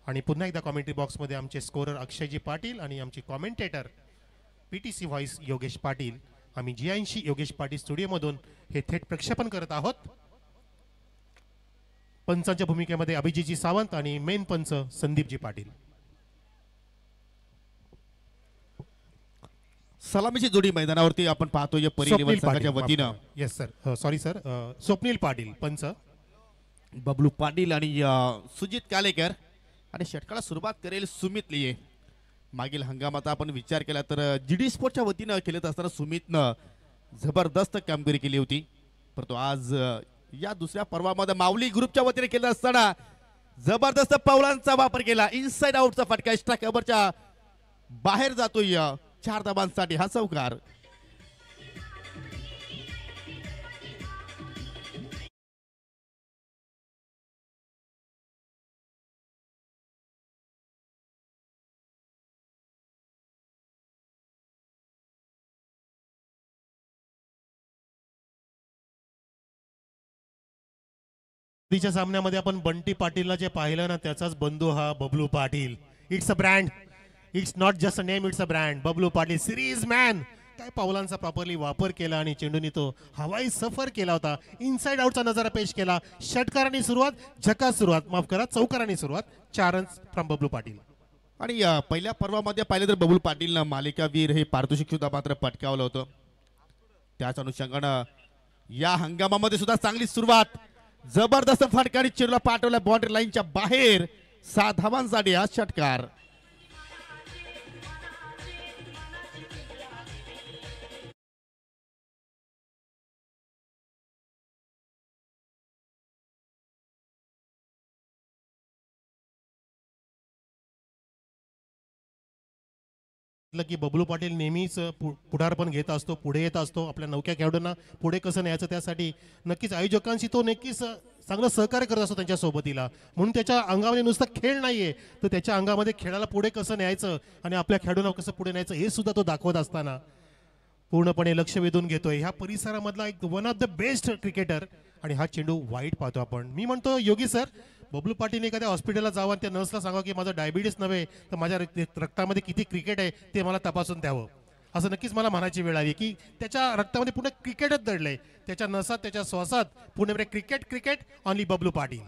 आणि पुन्हा एकदा कॉमेंट्री बॉक्समध्ये आमचे स्कोरर अक्षयजी पाटील आणि आमचे commentator PTC voice Yogesh Patil, आम्ही जी80 योगेश पाटील स्टुडिओमधून हे थेट प्रक्षेपण करत आहोत। पंचांच्या भूमिकेमध्ये अभिजीतजी सावंत आणि मेन पंच संदीपजी पाटील। सलामीची जोडी मैदानावरती आपण पाहतोय परिनिवड संघाच्या वतीनं। Yes sir, sorry sir, Swapnil Patil पंच, बबलू पाटील आणि सुजित कालेकर। आणि षटकाला सुरुवात करेल सुमित लिये। मागील हंगामात आपण विचार केला तर जीडी स्पोर्टच्या वतीनं खेळत असताना सुमितनं जबरदस्त कामगिरी केली होती, परंतु आज या दुसऱ्या पर्वामध्ये माऊली ग्रुपच्या वतीने खेळत असताना जबरदस्त पावलांचा वापर केला। इनसाइड आउटचा फटका स्ट्राइक कव्हरच्या बाहेर जातोय। 4 धावांसाठी हा चौकार। तिच्या सामन्यामध्ये आपण बंटी पाटीलला जे पाहिलं ना, त्याचाच बंधू हा Bablu Patil. It's a brand, it's not just a name, it's a brand. Bablu Patil series man, काय पावलांचा प्रॉपरली वापर केला आणि चेंडूने तो हवाई सफर केला होता। इनसाइड आउटचा नजारा पेश केला। षटकारांनी सुरुवात, झकास सुरुवात, माफ करा चौकारांनी सुरुवात। 4 रन्स फ्रॉम बबलू पाटील। आणि पहिल्या पर्वामध्ये पाहिलं तर बबलू पाटीलनं मालिकावीर हे पारितोषिक सुद्धा मात्र पटकावलं होतं। त्याच अनुषंगानं या हंगामामध्ये सुद्धा चांगली सुरुवात, जबरदस्त फटका चेंडूला पाठवला बाउंड्री लाईनच्या बाहेर। 7 धावांसाठी हा षटकार। की बबलू पाटील नेहमीच पुढारपण घेत असतो, पुढे येत असतो, आपल्या नौक्या खेळाडूंना पुढे कसं न्यायचं त्यासाठी नक्कीच आयोजकांशी तो नक्कीच चांगलं सहकार्य करत असतो त्यांच्या सोबतीला। म्हणून त्याच्या अंगामध्ये नुसतं खेळ नाहीये, तर त्याच्या अंगामध्ये खेळाला पुढे कसं न्यायचं आणि आपल्या खेळाडूंना कसं पुढे न्यायचं हे सुद्धा तो दाखवत असताना पूर्णपणे लक्ष वेधून घेतोय। ह्या परिसरामधला एक one of the best cricketer आणि हा चेंडू वाईट पाहतो आपण। मी म्हणतो योगी सर, बबलू पाटील एखाद्या हॉस्पिटलला जावं आणि त्या नर्सला सांगा की माझं डायबिटीस नव्हे तर माझ्या रक्तामध्ये किती क्रिकेट आहे ते मला तपासून द्यावं, असं नक्कीच मला म्हणायची वेळ आली की त्याच्या रक्तामध्ये पूर्ण क्रिकेटच दडलंय, त्याच्या नसात त्याच्या श्वासात पूर्णपणे cricket cricket only Bablu Patil.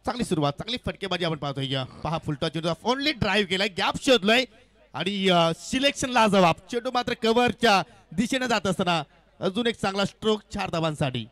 चांगली सुरुवात, चांगली फटकेबाजी आपण पाहतोय। पहा फुलटा चेंडू ओनली ड्राईव्ह केलाय, गॅप शोधलोय आणि सिलेक्शनला जबाब। चेंडू मात्र कव्हरच्या दिशेने जात असताना अजून एक चांगला स्ट्रोक 4 धावांसाठी।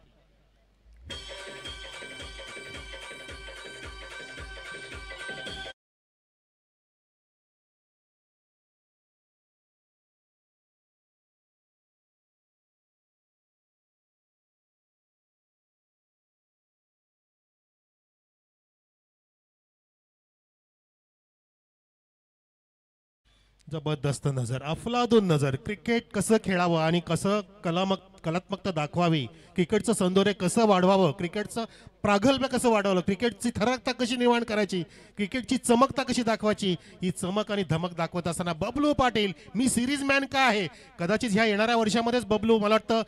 जबरदस्त नजर, अफलातून नजर, क्रिकेट कसं खेळावं आणि कसं कलात्मकता दाखवावी, क्रिकेटचं सौंदर्य कसं वाढवावं, क्रिकेटचं प्रागल्भ्य कसं वाढवलं, क्रिकेटची थरकता कशी निर्माण करायची, क्रिकेटची चमकता कशी दाखवायची, ही चमक आणि धमक दाखवत असताना बबलू पाटील, मी सिरीज मॅन का आहे, कदाचित ह्या येणाऱ्या वर्षामध्येच बबलू मला वाटतं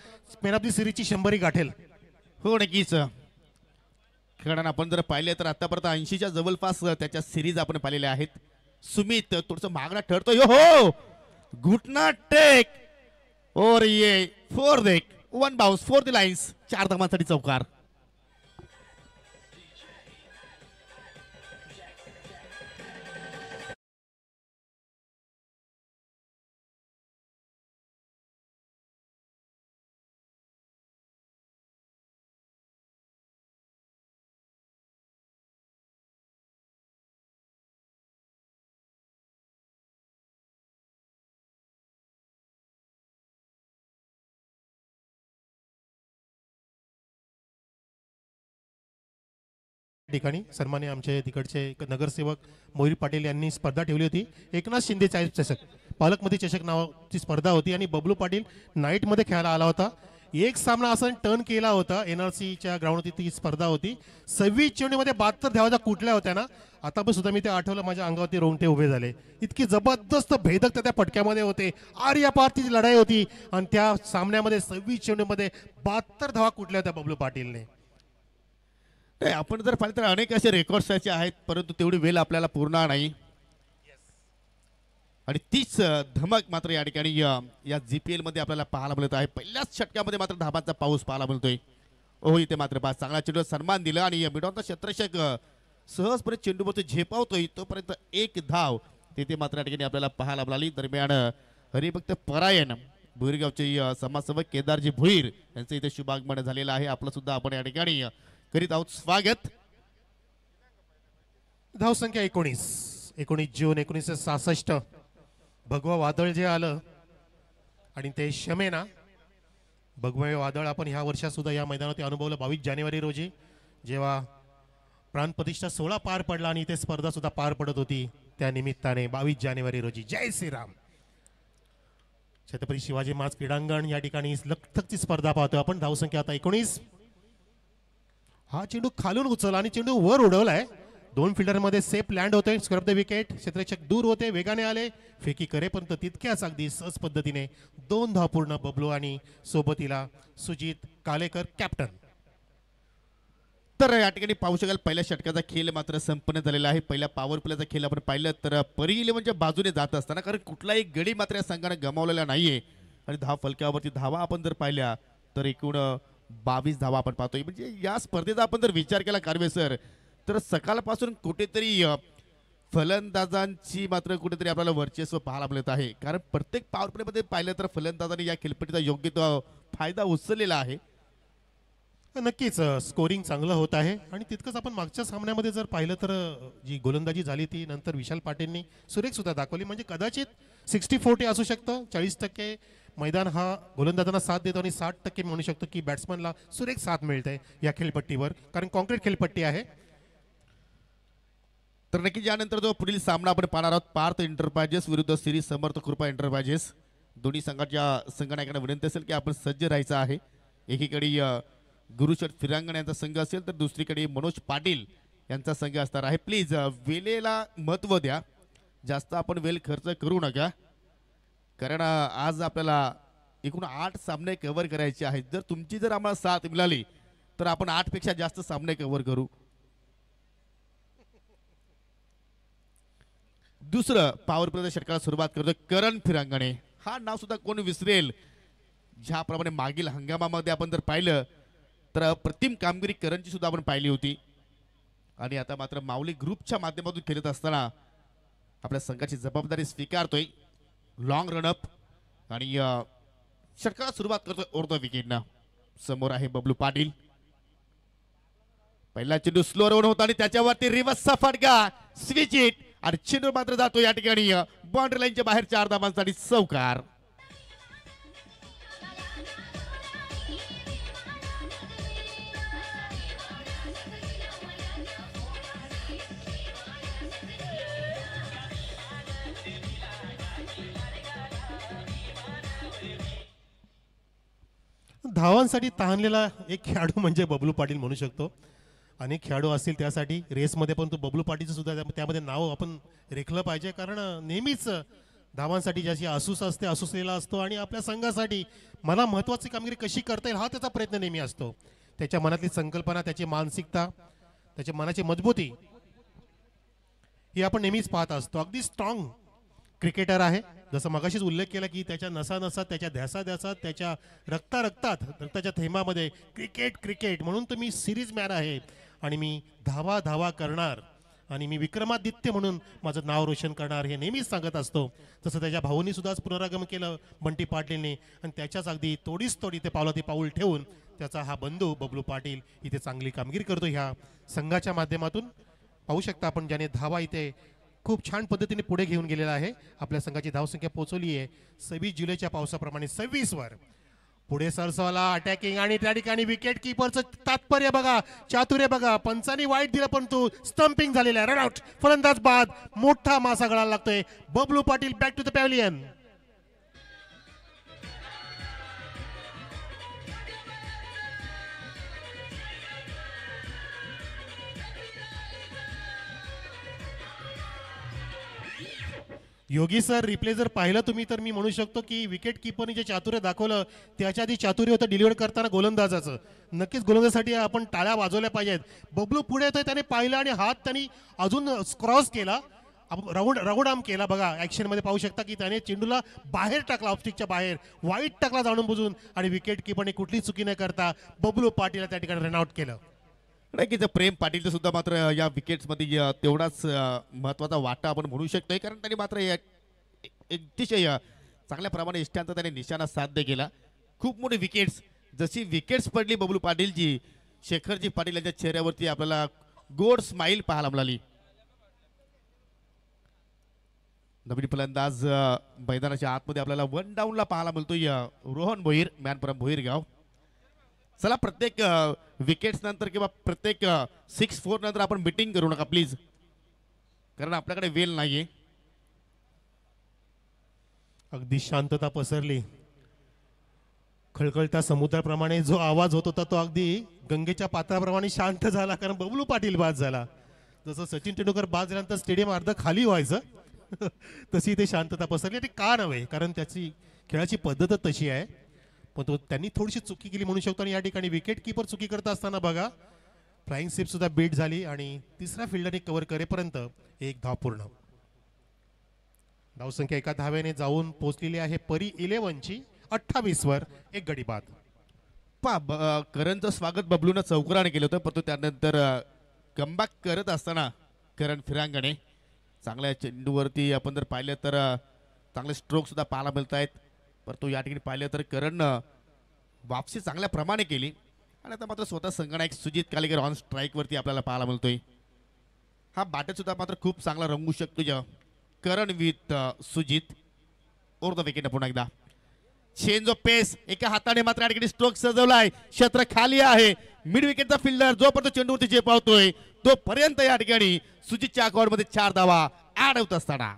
मॅन ऑफ द सिरीजची 100 गाठेल। हो नक्कीच, कारण आपण जर पाहिले तर आतापर्यंत 80च्या जवळपास त्याच्या सिरीज आपण पाहिलेल्या आहेत। सुमित थोडस मागणा ठरतोय, हो घुटना टेक और ये 4 देख, 1 बाउंस 4 द लाइन्स। 4 धावांसाठी चौकार। ठिकाणी सन्मान्य आमचे तिकडचे नगरसेवक मोहिर पाटील यांनी स्पर्धा ठेवली होती। एकनाथ शिंदे चषक, पालकमंत्री चषक नावाची स्पर्धा होती आणि बबलू पाटील नाईट मध्ये खेळायला आला होता। एक सामना असा टर्न केला होता, एनआरसीच्या ग्राउंडवरती ती स्पर्धा होती। 26 चेंडूमध्ये 72 धावा कुठल्या होत्या ना, आता पण सुद्धा मी ते आठवलं, माझ्या अंगावरती रोंगटे उभे झाले। इतकी जबरदस्त भेदक त्या फटक्यामध्ये होते, आर्यापारची लढाई होती आणि त्या सामन्यामध्ये 26 चेंडूमध्ये 72 धावा कुठल्या होत्या बबलू पाटीलने। नाही, आपण जर पाहिलं तर अनेक असे रेकॉर्ड्स त्याचे आहेत, परंतु तेवढी वेळ आपल्याला पूर्ण नाही. आणि तीच धमक मात्र या ठिकाणी या GPL मध्ये आपल्याला पाहायला मिळत आहे. पहिल्याच षटकामध्ये मात्र धाबांचा पाऊस पाहायला मिळतोय. हो, इथे मात्र पाच चांगला चेंडू सन्मान दिला आणि मिडॉनचा क्षेत्ररक्षक सहजपणे चेंडूवरती झेपावतोय. तोपर्यंत एक धाव तिथे मात्र या ठिकाणी आपल्याला पाहायला मिळाली. दरम्यान हरिभक्त परायण भुईरगावचे समाजसेवक केदारजी भुईर यांचं इथे शुभागमन झालेलं आहे. आपलं सुद्धा आपण या ठिकाणी करीत आहोत स्वागत. धावसंख्या 19 जून 1966. भगवा वादळ जे आलं आणि ते शमेना भगवे वादळ आपण ह्या वर्षात सुद्धा या मैदानात अनुभवलं. 22 जानेवारी रोजी जेव्हा प्राणप्रतिष्ठा सोहळा पार पडला आणि इथे स्पर्धा सुद्धा पार पडत होती, त्या निमित्ताने 22 जानेवारी रोजी जय श्रीराम छत्रपती शिवाजी महाराज क्रीडांगण या ठिकाणी लखतकची स्पर्धा पाहतोय आपण. धावसंख्या आता 19. हा चेंडू खालून उचलला आणि चेंडू वर उडवलाय. दोन फिल्डरमध्ये सेफ लँड होते. Scrub the wicket. क्षेत्ररक्षक दूर होते, वेगाने आले, फेकी करेपर्यंत तितक्याच अगदी सहज पद्धतीने 2 धाव पूर्ण. बबलू आणि सोबतीला सुजित कालेकर कॅप्टन. तर या ठिकाणी पाहू शकाल पहिल्या षटकाचा खेळ मात्र संपन्न झालेला आहे. पहिल्या पॉवर प्लेचा खेळ आपण पाहिलं तर परी इलेव्हनच्या बाजूने जात असताना, कारण कुठलाही गडी मात्र या संघाने गमावलेला नाहीये. आणि धाव फलकावरती धावा आपण जर पाहिल्या तर एकूण 22 धावा आपण पाहतोय. म्हणजे या स्पर्धेचा आपण जर विचार केला कारवे सर, तर सकाळपासून कुठेतरी फलंदाजांची मात्र कुठेतरी आपल्याला वर्चस्व पाहायला मिळत आहे. कारण प्रत्येक पॉवर प्लेमध्ये पाहिलं तर फलंदाजांनी या खेळपट्टीचा योग्य तो फायदा उचललेला आहे. नक्कीच स्कोरिंग चांगलं होत आहे. आणि तितकंच आपण मागच्या सामन्यामध्ये जर पाहिलं तर जी गोलंदाजी झाली ती नंतर विशाल पाटीलनी सुरेख सुद्धा दाखवली. म्हणजे कदाचित 60-40 असू शकतं. 40% मैदान हा गोलंदाजांना साथ देतो आणि 60% म्हणू शकतो की बॅट्समनला सुरेख साथ मिळते या खेळपट्टीवर, कारण कॉन्क्रीट खेळपट्टी आहे. तर नक्की यानंतर जो पुढील सामना आपण पाहणार आहोत, पार्थ एंटरप्राइजेस विरुद्ध श्री समर्थ कृपा एंटरप्राइजेस. दोन्ही संघाच्या संघनायकांना विनंती असेल की आपण सज्ज राहायचं आहे. एकीकडे गुरुशट फिरांगण यांचा संघ असेल तर दुसरीकडे मनोज पाटील यांचा संघ असणार आहे. प्लीज वेळेला महत्त्व द्या, जास्त आपण वेळ खर्च करू नका, कारण आज आपल्याला एकूण 8 सामने कव्हर करायचे आहेत. जर तुमची जर आम्हाला साथ मिळाली तर आपण 8 पेक्षा जास्त सामने कव्हर करू. दुसरं पॉवर प्लेच्या षटकाला सुरुवात करतो करण फिरांगणे. हा नाव सुद्धा कोण विसरेल, ज्याप्रमाणे मागील हंगामामध्ये आपण जर पाहिलं तर अप्रतिम कामगिरी करणची सुद्धा आपण पाहिली होती. आणि आता मात्र माऊली ग्रुपच्या माध्यमातून खेळत असताना आपल्या संघाची जबाबदारी स्वीकारतोय. लॉंग रनअप आणि षटकाला सुरुवात करतोय ओव्हर द विकेटनं. समोर आहे बबलू पाटील. पहिला चेंडू स्लो रन होता आणि त्याच्यावरती रिव्हर्सचा फटका, स्विच हिट आणि चेंडू मात्र जातो या ठिकाणी बाउंड्री लाईनच्या बाहेर 4 धावांसाठी चौकार. धावांसाठी तहानलेला एक खेळाडू म्हणजे बबलू पाटील म्हणू शकतो. अनेक खेळाडू असतील त्यासाठी रेसमध्ये, पण तो बबलू पाटीलचं सुद्धा त्यामध्ये नाव आपण रेखलं पाहिजे. कारण नेहमीच धावांसाठी ज्याची आसूस असते, आसूसलेला असतो आणि आपल्या संघासाठी मला महत्त्वाची कामगिरी कशी करता येईल हा त्याचा प्रयत्न नेहमी असतो. त्याच्या मनातली संकल्पना, त्याची मानसिकता, त्याच्या मनाची मजबूती ही आपण नेहमीच पाहत असतो. अगदी स्ट्रॉंग क्रिकेटर आहे. जसं मगाशीच उल्लेख केला की त्याच्या नसानसात, त्याच्या ध्यासाध्यासात, त्याच्या रक्ताच्या थेंबामध्ये क्रिकेट क्रिकेट म्हणून तर मी सिरीज मॅन आहे आणि मी धावा करणार आणि मी विक्रमादित्य म्हणून माझं नाव रोशन करणार हे नेहमीच सांगत असतो. तसं त्याच्या भाऊंनी सुद्धा पुनरागमन केलं बंटी पाटीलने आणि त्याच्याच अगदी तोडीस तोडी ते पाऊल ठेवून त्याचा हा बंधू बबलू पाटील इथे चांगली कामगिरी करतो ह्या संघाच्या माध्यमातून. पाहू शकता आपण ज्याने धावा इथे खूप छान पद्धतीने पुढे घेऊन गेलेला आहे. आपल्या संघाची धावसंख्या पोहोचवली आहे 26 जुलैच्या पावसाप्रमाणे 26 वर. पुढे सरसावला अटॅकिंग आणि त्या ठिकाणी विकेट किपरचं तात्पर्य बघा, चातुर्य बघा. पंचांनी वाईट दिलं पण तो स्टंपिंग झालेला आहे. रनआउट, फलंदाज बाद. मोठा मासा गळायला लागतोय. Bablu Patil back to the pavilion. Yogi sir replay जर पाहिलं तुम्ही तर मी म्हणू शकतो की विकेट किपरने जे चातुर्य दाखवलं त्याच्या आधी चातुर्य होतं डिलिव्हर करताना गोलंदाजाचं. नक्कीच गोलंदाजासाठी आपण टाळ्या वाजवल्या पाहिजेत. बबलू पुढे येतोय, त्याने पाहिलं आणि हात त्यांनी अजून क्रॉस केला, राऊंड आर्म केला. बघा ऍक्शन मध्ये पाहू शकता की त्याने चेंडूला बाहेर टाकला, ऑफस्टिकच्या बाहेर वाईट टाकला जाणून बुजून, आणि विकेट किपरने कुठली चुकी न करता बबलू पाटीलला त्या ठिकाणी रनआउट केलं. नक्कीच प्रेम पाटीलचं सुद्धा मात्र या विकेट्समध्ये तेवढाच महत्वाचा वाटा आपण म्हणू शकतोय, कारण त्यांनी मात्र अतिशय चांगल्या प्रमाणे इष्टांचा त्याने निशाणा साध्य केला. खूप मोठी विकेट्स, जशी विकेट्स पडली बबलू पाटीलची, शेखरजी पाटील यांच्या चेहऱ्यावरती आपल्याला गोड स्माइल पाहायला मिळाली. नवीन फलंदाज मैदानाच्या आतमध्ये आपल्याला वन डाऊनला पाहायला मिळतोय रोहन भोईर, मॅन फ्रॉम भोईरगाव. चला, प्रत्येक विकेट्स नंतर किंवा प्रत्येक 6-4 नंतर आपण मीटिंग करू नका प्लीज, कारण आपल्याकडे वेळ नाहीये. अगदी शांतता पसरली. खळखळत्या समुद्राप्रमाणे जो आवाज होत होता तो अगदी गंगेच्या पात्राप्रमाणे शांत झाला, कारण बबलू पाटील बाद झाला. जसं सचिन तेंडुलकर बाद झाल्यानंतर स्टेडियम अर्ध खाली व्हायचं तशी इथे शांतता पसरली. ते का नव्हे, कारण त्याची खेळाची पद्धतच तशी आहे. पण त्यांनी थोडीशी चुकी केली म्हणू शकतो. आणि या ठिकाणी विकेट किपर चुकी करत असताना बघा फ्लाइंग स्वीप सुद्धा बीट झाली आणि तिसऱ्या फिल्डरने कव्हर करेपर्यंत एक धाव पूर्ण. धावसंख्या एका धाव्याने जाऊन पोहोचलेली आहे परी 11ची 28 वर, एक गडी बाद. करणचं स्वागत बबलूनं चौकराने केलं होतं, परंतु त्यानंतर कमबॅक करत असताना करण फिरांगणे चांगल्या चेंडूवरती आपण जर पाहिलं तर चांगले स्ट्रोक सुद्धा पाहायला मिळत आहेत. परंतु या ठिकाणी पाहिलं तर करणनं वापसी चांगल्या प्रमाणे केली. आणि आता मात्र स्वतः संगणक सुजित कालेकर ऑन स्ट्राईक वरती आपल्याला पाहायला मिळतोय. हा बाटत सुद्धा मात्र खूप चांगला रंगू शकतो Karan with Sujit. Over the wicket पुन्हा एकदा चेंज ऑफ पेस, एका हाताने मात्र या ठिकाणी स्ट्रोक सजवलाय, क्षेत्र खाली आहे. मिड विकेटचा फिल्डर जोपर्यंत चेंडूवरती झेपावतोय तोपर्यंत या ठिकाणी सुजितच्या अकाउंटमध्ये 4 धावा ऍड होत असताना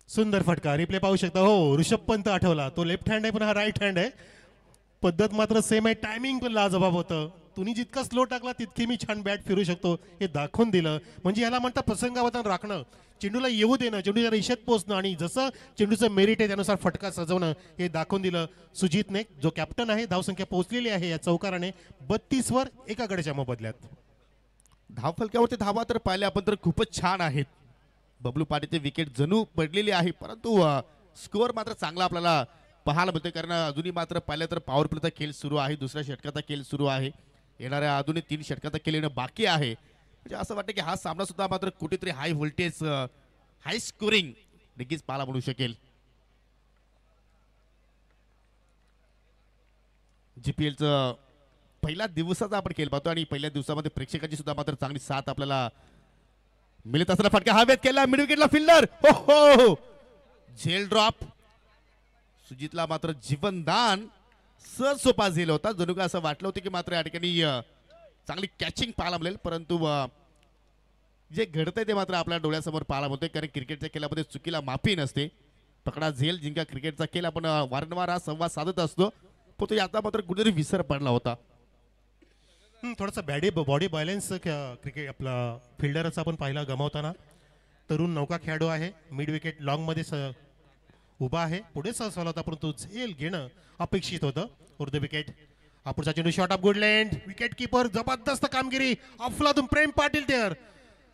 सुंदर फटका. रिप्ले पाहू शकता. हो, ऋषभ पंत आठवला. तो लेफ्ट हँड आहे पण हा राईट हँड आहे. पद्धत मात्र सेम आहे, टायमिंग पण लाजबाब होतं. तुम्ही जितका स्लो टाकला तितकी मी छान बॅट फिरू शकतो हे दाखवून दिलं. म्हणजे याला म्हणतात प्रसंगावधान राखणं, चेंडूला येऊ देणं, चेंडूच्या रेषेत पोहोचणं आणि जसं चेंडूचं मेरिट आहे त्यानुसार फटका सजवणं हे दाखवून दिलं सुजितने, जो कॅप्टन आहे. धावसंख्या पोहोचलेली आहे या चौकाराने 32 वर एका गड्याच्या मोबदल्यात. धावफलकावरती धावा तर पाहिल्या आपण तर खूपच छान आहेत. बबलू पाटीलचे विकेट जणू पडलेली आहे, परंतु स्कोअर मात्र चांगला आपल्याला पाहायला मिळतोय. कारण अजूनही मात्र पाहिलं तर पॉवर प्लेचा खेळ सुरू आहे, दुसऱ्या षटकाचा खेळ सुरू आहे, येणाऱ्या अजूनही 3 षटकाचा खेळ येणं बाकी आहे. म्हणजे असं वाटतं की हा सामना सुद्धा मात्र कुठेतरी हाय व्होल्टेज हाय स्कोरिंग नक्कीच पाहायला मिळू शकेल. GPLचं पहिल्या दिवसाचा आपण खेळ पाहतो आणि पहिल्या दिवसामध्ये प्रेक्षकांची सुद्धा मात्र चांगली साथ आपल्याला मिळत असताना फटका हवेत केला, मिड विकेटला फिल्डर हो झेल ड्रॉप. सुजितला मात्र जीवनदान सहज सोपा झेल होता. जणू का असं वाटलं होतं की मात्र या ठिकाणी चांगली कॅचिंग पाहायला मिळेल, परंतु जे घडतंय ते मात्र आपल्या डोळ्यासमोर पाहायला मिळतंय. कारण क्रिकेटच्या खेळामध्ये चुकीला माफी नसते. पकडा झेल जिंका क्रिकेटचा खेळ आपण वारंवार हा संवाद साधत असतो, पण तो याचा मात्र कुठेतरी विसर पडला होता. थोडासा बॉडी बॅलन्स क्रिकेट आपला फिल्डरचा आपण पाहिला गमावताना. तरुण नौका खेळाडू आहे, मिड विकेट लॉंग मध्ये उभा आहे, पुढे सहसवला होता परंतु झेल घेणं अपेक्षित होतं. उर्द विकेट, पुढचा चेंडू shot of good length, wicket keeper जबरदस्त कामगिरी अफलातून प्रेम पाटील तेर.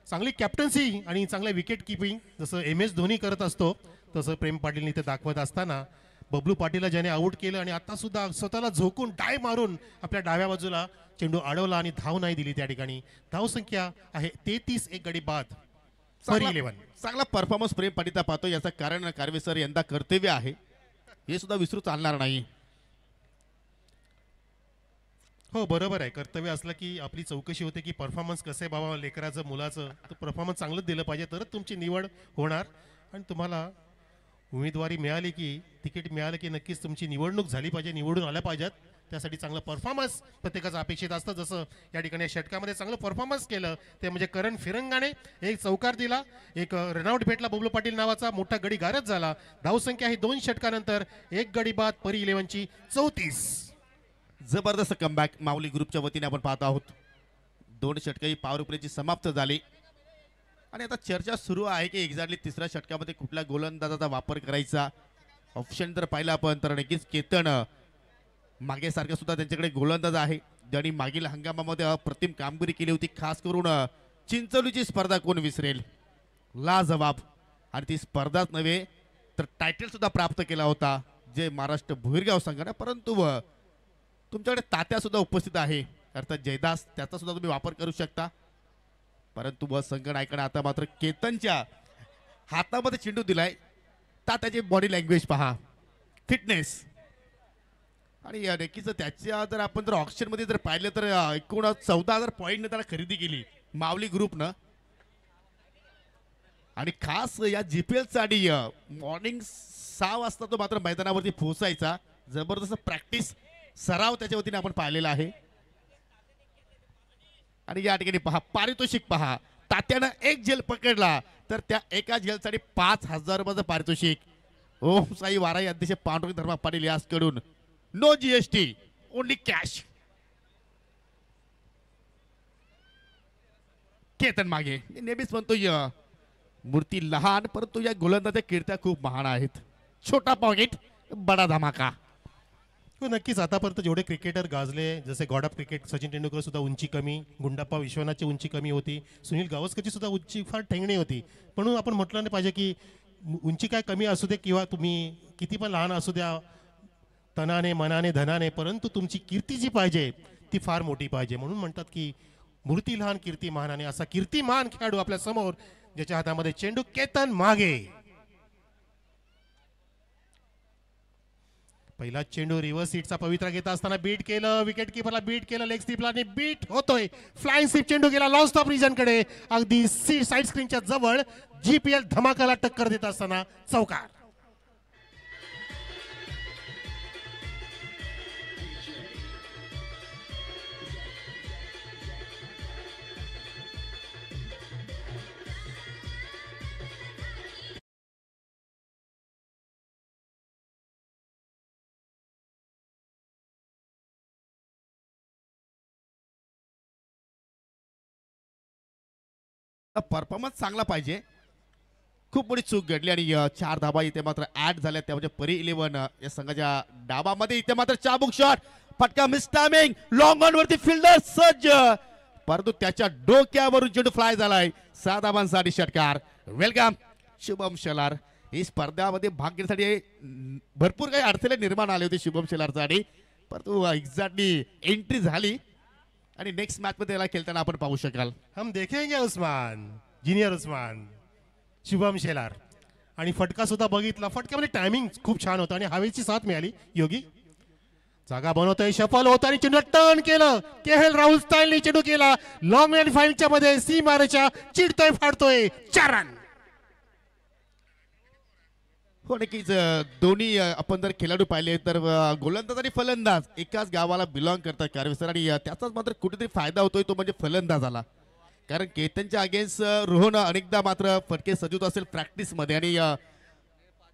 चांगली कॅप्टन्सी आणि चांगल्या विकेट किपिंग जसं MS धोनी करत असतो तसं प्रेम पाटीलने ते दाखवत असताना बबलू पाटीलला ज्याने आउट केलं आणि आता सुद्धा स्वतःला झोकून डाय मारून आपल्या डाव्या बाजूला चेंडू अडवला आणि धाव नाही दिली. त्या ठिकाणी धावसंख्या आहे 33, एक गडी बाद. चांगला परफॉर्मन्स प्रेम पाटीलचा पाहतो. याचं कारण कारवेसर यंदा कर्तव्य आहे हे सुद्धा विसरू चालणार नाही. हो बरोबर आहे, कर्तव्य असलं की आपली चौकशी होते की परफॉर्मन्स कसं आहे बाबा लेकराचं मुलाचं, तर परफॉर्मन्स चांगलं दिलं पाहिजे तरच तुमची निवड होणार. आणि तुम्हाला उमेदवारी मिळाली की तिकीट मिळालं की नक्कीच तुमची निवडणूक झाली पाहिजे, निवडून आल्या पाहिजेत. त्यासाठी चांगलं परफॉर्मन्स प्रत्येकाचं अपेक्षित असतं. जसं या ठिकाणी षटकामध्ये चांगलं परफॉर्मन्स केलं ते म्हणजे करण फिरंगाने एक चौकार दिला, एक रनआउट भेटला बबलू पाटील नावाचा, मोठा गडी गारद झाला. धावसंख्या ही 2 षटकानंतर एक गडी बाद परी 11ची 34. जबरदस्त कमबॅक माऊली ग्रुपच्या वतीने आपण पाहत आहोत. 2 षटकही पॉवर प्लेची समाप्त झाली. आणि आता चर्चा सुरू आहे की एक्झॅक्टली तिसऱ्या षटकामध्ये कुठल्या गोलंदाजाचा वापर करायचा. ऑप्शन जर पाहिलं आपण तर नक्कीच केतन मागे सारखं सुद्धा त्यांच्याकडे गोलंदाज आहे ज्यांनी मागील हंगामामध्ये अप्रतिम कामगिरी केली होती. खास करून चिंचोलीची स्पर्धा कोण विसरेल, लाजवाब. आणि ती स्पर्धाच नव्हे तर टायटल सुद्धा प्राप्त केला होता जे महाराष्ट्र भुईरगाव संघाने. परंतु तुमच्याकडे तात्या सुद्धा उपस्थित आहे अर्थात जयदास, त्याचा सुद्धा तुम्ही वापर करू शकता. परंतु संघनायकाने आता मात्र केतनच्या हातामध्ये चेंडू दिलाय. तात्याची बॉडी लँग्वेज पहा, फिटनेस. आणि नक्कीच त्याच्या जर आपण जर ऑप्शन मध्ये जर पाहिलं तर एकूण 14,000 पॉईंटने त्याला खरेदी केली मावली ग्रुपनं. आणि खास या जीपीएल साठी मॉर्निंग 6 वाजता तो मात्र मैदानावरती पोहोचायचा. जबरदस्त प्रॅक्टिस सराव त्याच्या वतीने आपण पाहिलेला आहे. आणि या ठिकाणी पहा पारितोषिक पहा, तात्यानं एक झेल पकडला तर त्या एका झेलसाठी 5,000 रुपयाचं पारितोषिक. ओम साई वाराई अध्यक्ष पांडुरंग धर्मा पाटील यासकडून no GST only cash. Ketan मागे नेहमीच म्हणतो मूर्ती लहान परंतु या गोलंदाजच्या कीर्त्या खूप महान आहेत. छोटा पॉकेट बडा धमाका. हो नक्कीच. आतापर्यंत जेवढे क्रिकेटर गाजले जसे God of cricket Sachin Tendulkar सुद्धा उंची कमी, गुंडाप्पा विश्वनाथची उंची कमी होती, सुनील गावस्करची सुद्धा उंची फार ठेंगणी होती. म्हणून आपण म्हटलं नाही पाहिजे की उंची काय कमी असू दे किंवा तुम्ही किती पण लहान असू द्या तनाने मनाने धनाने, परंतु तुमची कीर्ती जी पाहिजे ती फार मोठी पाहिजे. म्हणून म्हणतात की मूर्ती लहान कीर्ती महान. आणि असा कीर्तिमान खेळाडू आपल्या समोर ज्याच्या हातामध्ये चेंडू, केतन मागे. पहिला चेंडू रिव्हर्स सीटचा पवित्रा घेत असताना बीट केलं, विकेट किपरला बीट केलं, लेग स्लिपला आणि बीट होतोय. फ्लाइंग स्लिप चेंडू गेला लॉंग स्टॉप रिजन कडे, अगदी साइड स्क्रीनच्या जवळ. जीपीएल धमाकाला टक्कर देत असताना चौकार. परफॉर्मन्स चांगला पाहिजे. खूप मोठी चूक घडली आणि 4 धाबा इथे मात्र ऍड झाल्या. त्यामध्ये परी 11 या संघाच्या डाबामध्ये इथे मात्र चाबुक शॉट, फटका मिस टायमिंग, लॉंग ऑन वरती फिल्डर सज्ज परंतु त्याच्या डोक्यावरून चेंडू फ्लाय झालाय. 6 धाबांसाठी षटकार. वेलकम शुभम शेलार. ही स्पर्धामध्ये भाग घेण्यासाठी भरपूर काही अडथळे निर्माण आले होते शुभम शेलारसाठी, परंतु एक्झॅक्टली एंट्री झाली आणि नेक्स्ट मॅच मध्ये त्याला खेळताना आपण पाहू शकाल. हम देखेंगे उस्मान, ज्युनियर उस्मान, शुभम शेलार. आणि फटका सुद्धा बघितला, फटक्यामध्ये टायमिंग खूप छान होतं आणि हवेची साथ मिळाली. योगी जागा बनवतोय, शफल होत आणि चेंडू टर्न केलं. केएल राहुल स्टाईलने चेंडू केला लॉंग रेंज फाईलच्या मध्ये, सीमारेच्या चिडतोय, फाडतोय. 4 रन. हो नक्कीच. दोन्ही आपण जर खेळाडू पाहिले तर गोलंदाज आणि फलंदाज एकाच गावाला बिलॉंग करतात कारवेसर. आणि त्याचाच मात्र कुठेतरी फायदा होतोय तो म्हणजे फलंदाजाला. कारण केतनच्या अगेन्स्ट रोहन अनेकदा मात्र फटके सजवत असेल प्रॅक्टिस मध्ये आणि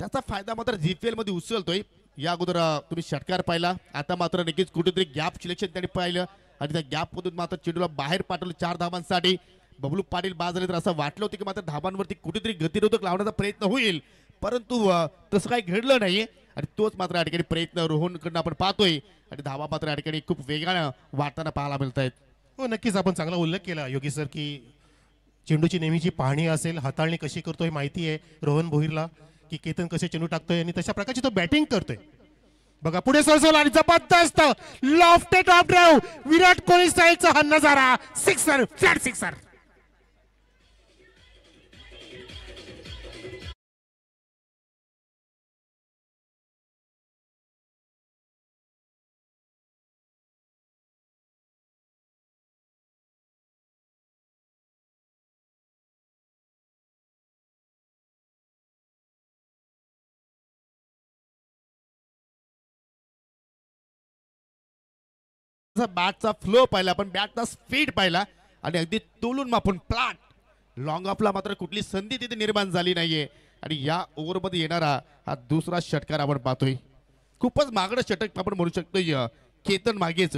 त्याचा फायदा मात्र जीपीएल मध्ये उचलतोय. या अगोदर तुम्ही षटकार पाहिला, आता मात्र नक्कीच कुठेतरी गॅप सिलेक्शन त्यांनी पाहिलं आणि त्या गॅप मधून मात्र चेंडूला बाहेर पाठवलं 4 धाबांसाठी. बबलू पाटील बाद झाले तर असं वाटलं होतं की मात्र धाबांवरती कुठेतरी गतिरोधक लावण्याचा प्रयत्न होईल, परंतु तसं काही घडलं नाहीये. आणि तोच मात्र या ठिकाणी प्रयत्न रोहनकडनं आपण पाहतोय आणि धाबा मात्र या ठिकाणी खूप वेगानं वाढताना पाहायला मिळत आहेत. हो नक्कीच. आपण चांगला उल्लेख केला योगी सर की चेंडूची नेहमीची पाहणी असेल, हाताळणी कशी करतोय माहिती आहे रोहन भोईरला की केतन कसे चेंडू टाकतोय आणि तशा प्रकारची तो बॅटिंग करतोय. बघा पुढे सरसवला आणि जबरदस्त lofted off drive, Virat Kohli स्टाईलचा हा नजारा. Sixer, flat sixer. बॅटचा फ्लो पाहिला, पण बॅटचा स्पीड पाहिला आणि अगदी तोलून मापून प्लाट लॉंग ऑफला मात्र कुठली संधी तिथे निर्माण झाली नाहीये. आणि या ओव्हरमध्ये येणारा हा दुसरा षटकार आपण पाहतोय. खूपच मागणं षटक आपण म्हणू शकतोय केतन मागेच.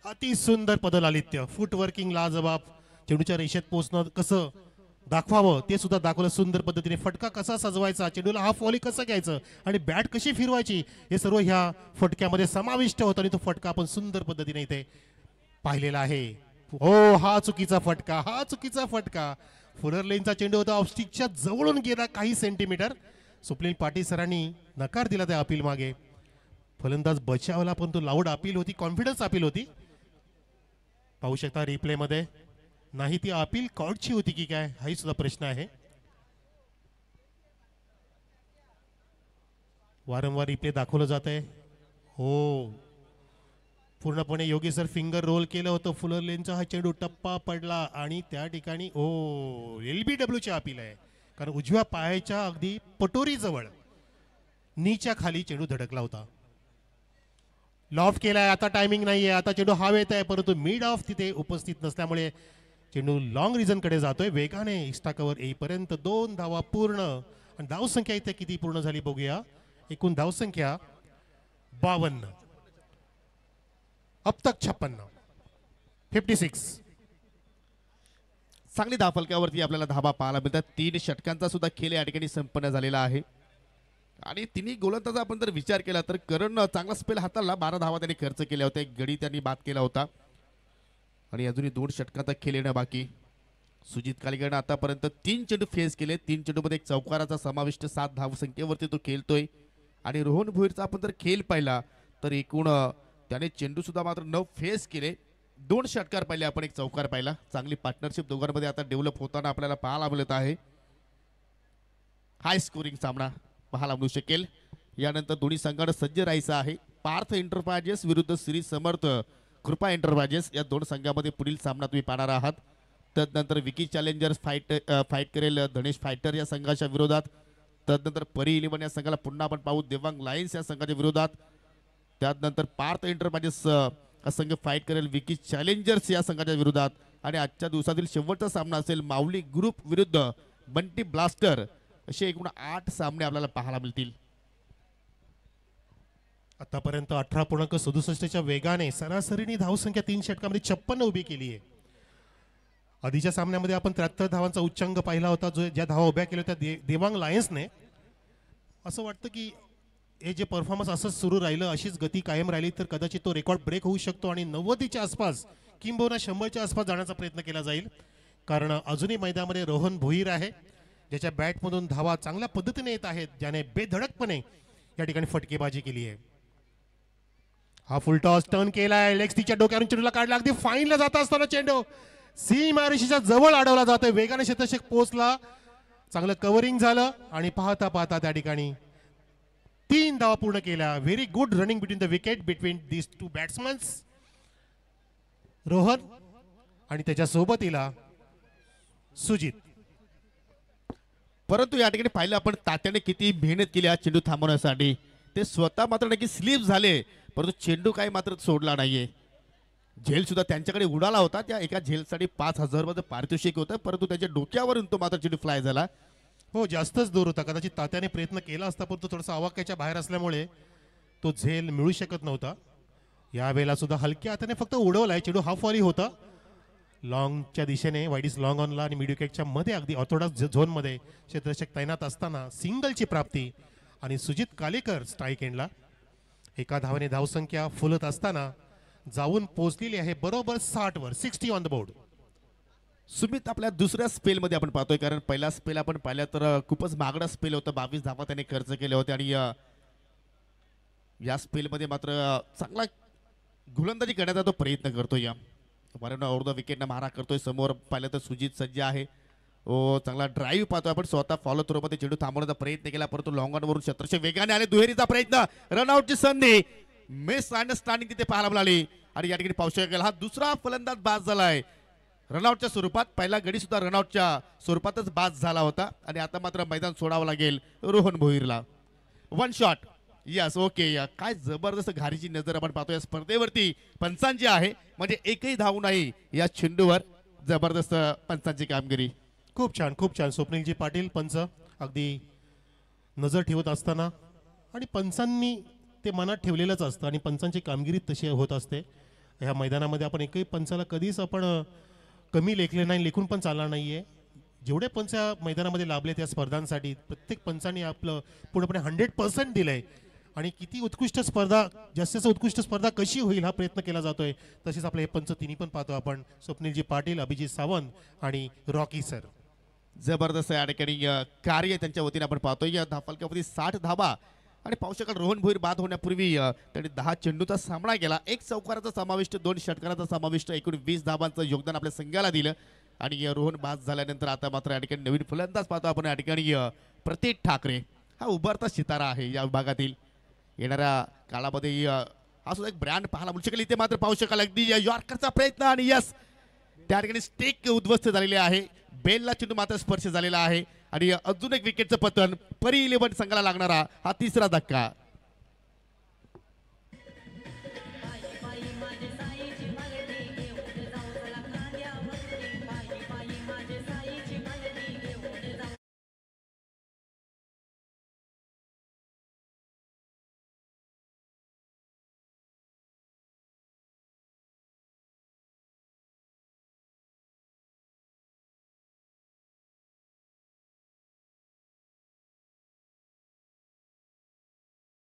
अति सुंदर पदलालित्य, फुट वर्किंग लाजवाब, चेंडूच्या रेषेत पोहोचणं कसं दाखवावं ते सुद्धा दाखवलं सुंदर पद्धतीने. फटका कसा सजवायचा, चेंडूला हाफ व्हॉली कसं घ्यायचं आणि बॅट कशी फिरवायची हे सर्व ह्या फटक्यामध्ये समाविष्ट होतं आणि तो फटका आपण सुंदर पद्धतीने इथे पाहिलेला आहे. हो, हा चुकीचा फटका, हा चुकीचा फटका. फुलर लेनचा चेंडू होता, ऑफस्टिकच्या जवळून गेला काही सेंटीमीटर. स्वप्नील पाटील सरांनी नकार दिला त्या अपील मागे. फलंदाज बचावला पण तो लाऊड अपील होती, कॉन्फिडन्स अपील होती. पाहू शकता रिप्ले मध्ये. नाही ती अपील कॉर्डची होती की काय हाही सुद्धा प्रश्न आहे. वारंवार रिप्ले दाखवलं जात आहे. हो, पूर्णपणे योगी सर फिंगर रोल केलं होतं. फुलर लेनचा हा चेंडू टप्पा पडला आणि त्या ठिकाणी LBWची अपील आहे, कारण उजव्या पायाच्या अगदी पटोरी जवळ नीच्या खाली चेंडू धडकला होता. लॉफ केलाय, आता टायमिंग नाहीये, आता चेंडू हवेत आहे, परंतु मिड ऑफ तिथे उपस्थित नसल्यामुळे चेंडू लॉंग रिझन कडे जातोय. वेगाने एक्स्ट्रा कव्हर येईपर्यंत 2 धावा पूर्ण. आणि धावसंख्या इथे किती पूर्ण झाली बघूया. एकूण धावसंख्या 52, अब तक 56. चांगली धावफलकावरती आपल्याला धाबा पाहायला मिळतात. 3 षटकांचा सुद्धा खेळ या ठिकाणी संपन्न झालेला आहे. आणि तिन्ही गोलंदाज आपण जर विचार केला तर करण चांगला स्पेल हाताळला. 12 धावा त्यांनी खर्च केल्या होत्या, एक गडी त्यांनी बाद केला होता आणि अजूनही 2 षटकांचा खेळ येणं बाकी. सुजित कालेकरनं आतापर्यंत 3 चेंडू फेस केले. 3 चेंडूमध्ये एक चौकाराचा समाविष्ट 7 धावसंख्येवरती तो खेळतोय. आणि रोहन भोईरचा आपण जर खेळ पाहिला तर एकूण त्याने चेंडू सुद्धा मात्र 9 फेस केले. 2 षटकार पाहिले आपण, एक चौकार पाहिला. चांगली पार्टनरशिप दोघांमध्ये आता डेव्हलप होताना आपल्याला पाहायला मिळत आहे. हाय स्कोरिंग सामना पाहायला मिळू शकेल. यानंतर दोन्ही संघांना सज्ज राहायचं आहे. पार्थ एंटरप्राइजेस विरुद्ध श्री समर्थ कृपा एंटरप्राइजेस या 2 संघामध्ये पुढील सामना तुम्ही पाहणार आहात. तदनंतर विकी चॅलेंजर्स फाईट करेल धनेश फायटर या संघाच्या विरोधात. तदनंतर परी 11 या संघाला पुन्हा आपण पाहू देवांग लायन्स या संघाच्या विरोधात. त्यानंतर पार्थ एंटरप्राइजेस हा संघ फाईट करेल विकी चॅलेंजर्स या संघाच्या विरोधात. आणि आजच्या दिवसातील शेवटचा सामना असेल माऊली ग्रुप विरुद्ध बंटी ब्लास्टर. असे एकूण 8 सामने आपल्याला पाहायला मिळतील. आतापर्यंत 18.67च्या वेगाने सरासरीने धावसंख्या 3 षटकामध्ये 56 उभी केली आहे. आधीच्या सामन्यामध्ये आपण 73 धावांचा उच्चांक पाहिला होता, जो ज्या धावा उभ्या केल्या होत्या देवांग लायन्सने. असं वाटतं की हे जे परफॉर्मन्स असंच सुरू राहिलं, अशीच गती कायम राहिली तर कदाचित तो रेकॉर्ड ब्रेक होऊ शकतो आणि 90च्या आसपास किंबहुना 100च्या आसपास जाण्याचा प्रयत्न केला जाईल. कारण अजूनही मैदानामध्ये रोहन भोईर आहे, ज्याच्या बॅटमधून धावा चांगल्या पद्धतीने येत आहेत, ज्याने बेधडकपणे या ठिकाणी फटकेबाजी केली आहे. हा फुल टॉस टर्न केलाय, लेग स्टिकच्या डोक्यावरून चेंडूला काढला. अगदी फाईनला जात असताना चेंडू सीमारेषेच्या जवळ अडवला जातोय. वेगाने शतक पोहोचला, चांगलं कव्हरिंग झालं आणि पाहता पाहता त्या ठिकाणी 3 धावा पूर्ण केल्या. Very good running between the wicket between these 2 batsmans. Rohan आणि त्याच्या सोबतीला सुजित. परंतु या ठिकाणी पाहिलं आपण तात्याने किती मेहनत केली हा चेंडू थांबवण्यासाठी. ते स्वतः मात्र नक्की स्लिप झाले, परंतु चेंडू काही मात्र सोडला नाहीये. झेल सुद्धा त्यांच्याकडे उडाला होता. त्या एका झेलसाठी 5,000 रुपये पारितोषिक होतं, परंतु त्याच्या डोक्यावरून तो मात्र चेंडू फ्लाय झाला. हो, जास्तच दूर होता. कदाचित तात्याने प्रयत्न केला असता, परंतु थोडासा आवाक्याच्या बाहेर असल्यामुळे तो झेल मिळू शकत नव्हता. यावेळेला सुद्धा हलक्या हाताने फक्त उडवलाय. चेंडू हाफ वॉली होता, लॉंगच्या दिशेने. वाईड इज लॉंग ऑनला आणि मिडविकेटच्या मध्ये अगदी ऑर्थोडॉक्स झोनमध्ये क्षेत्ररक्षक तैनात असताना सिंगलची प्राप्ती आणि सुजित कालेकर स्ट्राईक एंडला. एका धावाने धावसंख्या फुलत असताना जाऊन पोहोचलेली आहे बरोबर 60 वर. 60 ऑन द बोर्ड. सुमित आपल्या दुसऱ्या स्पेलमध्ये आपण पाहतोय, कारण पहिला स्पेल आपण पाहिला तर खूपच महागडा स्पेल होता. 22 धावा त्याने खर्च केले होते आणि या स्पेलमध्ये मात्र चांगला गोलंदाजी करण्याचा तो प्रयत्न करतोय. वारंवार ओव्हर द विकेटनं मारा करतोय. समोर पाहिलं तर सुजित सज्ज आहे. चांगला ड्राईव्ह पाहतोय आपण. स्वतः फॉलो थ्रो मध्ये चेंडू थांबवण्याचा प्रयत्न केला, परंतु लॉंग ऑन वरून शत्रक्ष वेगाने आले. दुहेरीचा प्रयत्न, रनआउटची संधी, मिस अंडरस्टँडिंग तिथे पाहायला मिळाली. आणि या ठिकाणी पाहू शकेल हा दुसरा फलंदाज बाद झालाय रनआउटच्या स्वरूपात. पहिला गडी सुद्धा रनआउटच्या स्वरूपातच बाद झाला होता आणि आता मात्र मैदान सोडावं लागेल रोहन भोईरला. 1 शॉट. Yes, okay. काय जबरदस्त घारीची नजर आपण पाहतोय स्पर्धेवरती पंचांची आहे, म्हणजे एकही धाव नाही या चेंडूवर. जबरदस्त पंचांची कामगिरी. खूप छान, खूप छान. स्वप्नीलजी पाटील पंच अगदी नजर ठेवत असताना, आणि पंचांनी ते मनात ठेवलेलंच असतं आणि पंचांची कामगिरी तशी होत असते. ह्या मैदानामध्ये आपण एकही पंचाला कधीच आपण कमी लेखले नाही, लेखून पण चालणार नाही आहे. जेवढे पंच या मैदानामध्ये लाभले त्या स्पर्धांसाठी प्रत्येक पंचाने आपलं पूर्णपणे 100% दिलं आहे. आणि किती उत्कृष्ट स्पर्धा, जास्तीत उत्कृष्ट स्पर्धा कशी होईल हा प्रयत्न केला जातोय. तसेच आपले हे पंच तिन्ही पण पाहतो आपण, स्वप्नीलजी पाटील, अभिजित सावंत आणि रॉकी सर. जबरदस्त या ठिकाणी कार्य त्यांच्या वतीने आपण पाहतोय. या धावफलकावरती 60 धाबा आणि पाहू शकाल रोहन भोईर बाद होण्यापूर्वी त्यांनी 10 चेंडूचा सामना केला. 1 चौकाराचा समाविष्ट, 2 षटकाराचा समाविष्ट, एकूण 20 धाबांचं योगदान आपल्या संघाला दिलं. आणि रोहन बाद झाल्यानंतर आता मात्र या ठिकाणी नवीन फलंदाज पाहतो आपण. या ठिकाणी प्रतीक ठाकरे हा उभारता सितारा आहे या विभागातील. येणाऱ्या काळामध्ये हा सुद्धा एक ब्रँड पाहायला मिळू शकेल. इथे मात्र पाहू शकाल अगदी यॉर्करचा प्रयत्न आणि यस त्या ठिकाणी स्टिक उद्ध्वस्त झालेले आहे. बेलला चेंडू मात्र स्पर्श झालेला आहे आणि अजून एक विकेटचं पतन. परी 11 संघाला लागणारा हा तिसरा धक्का.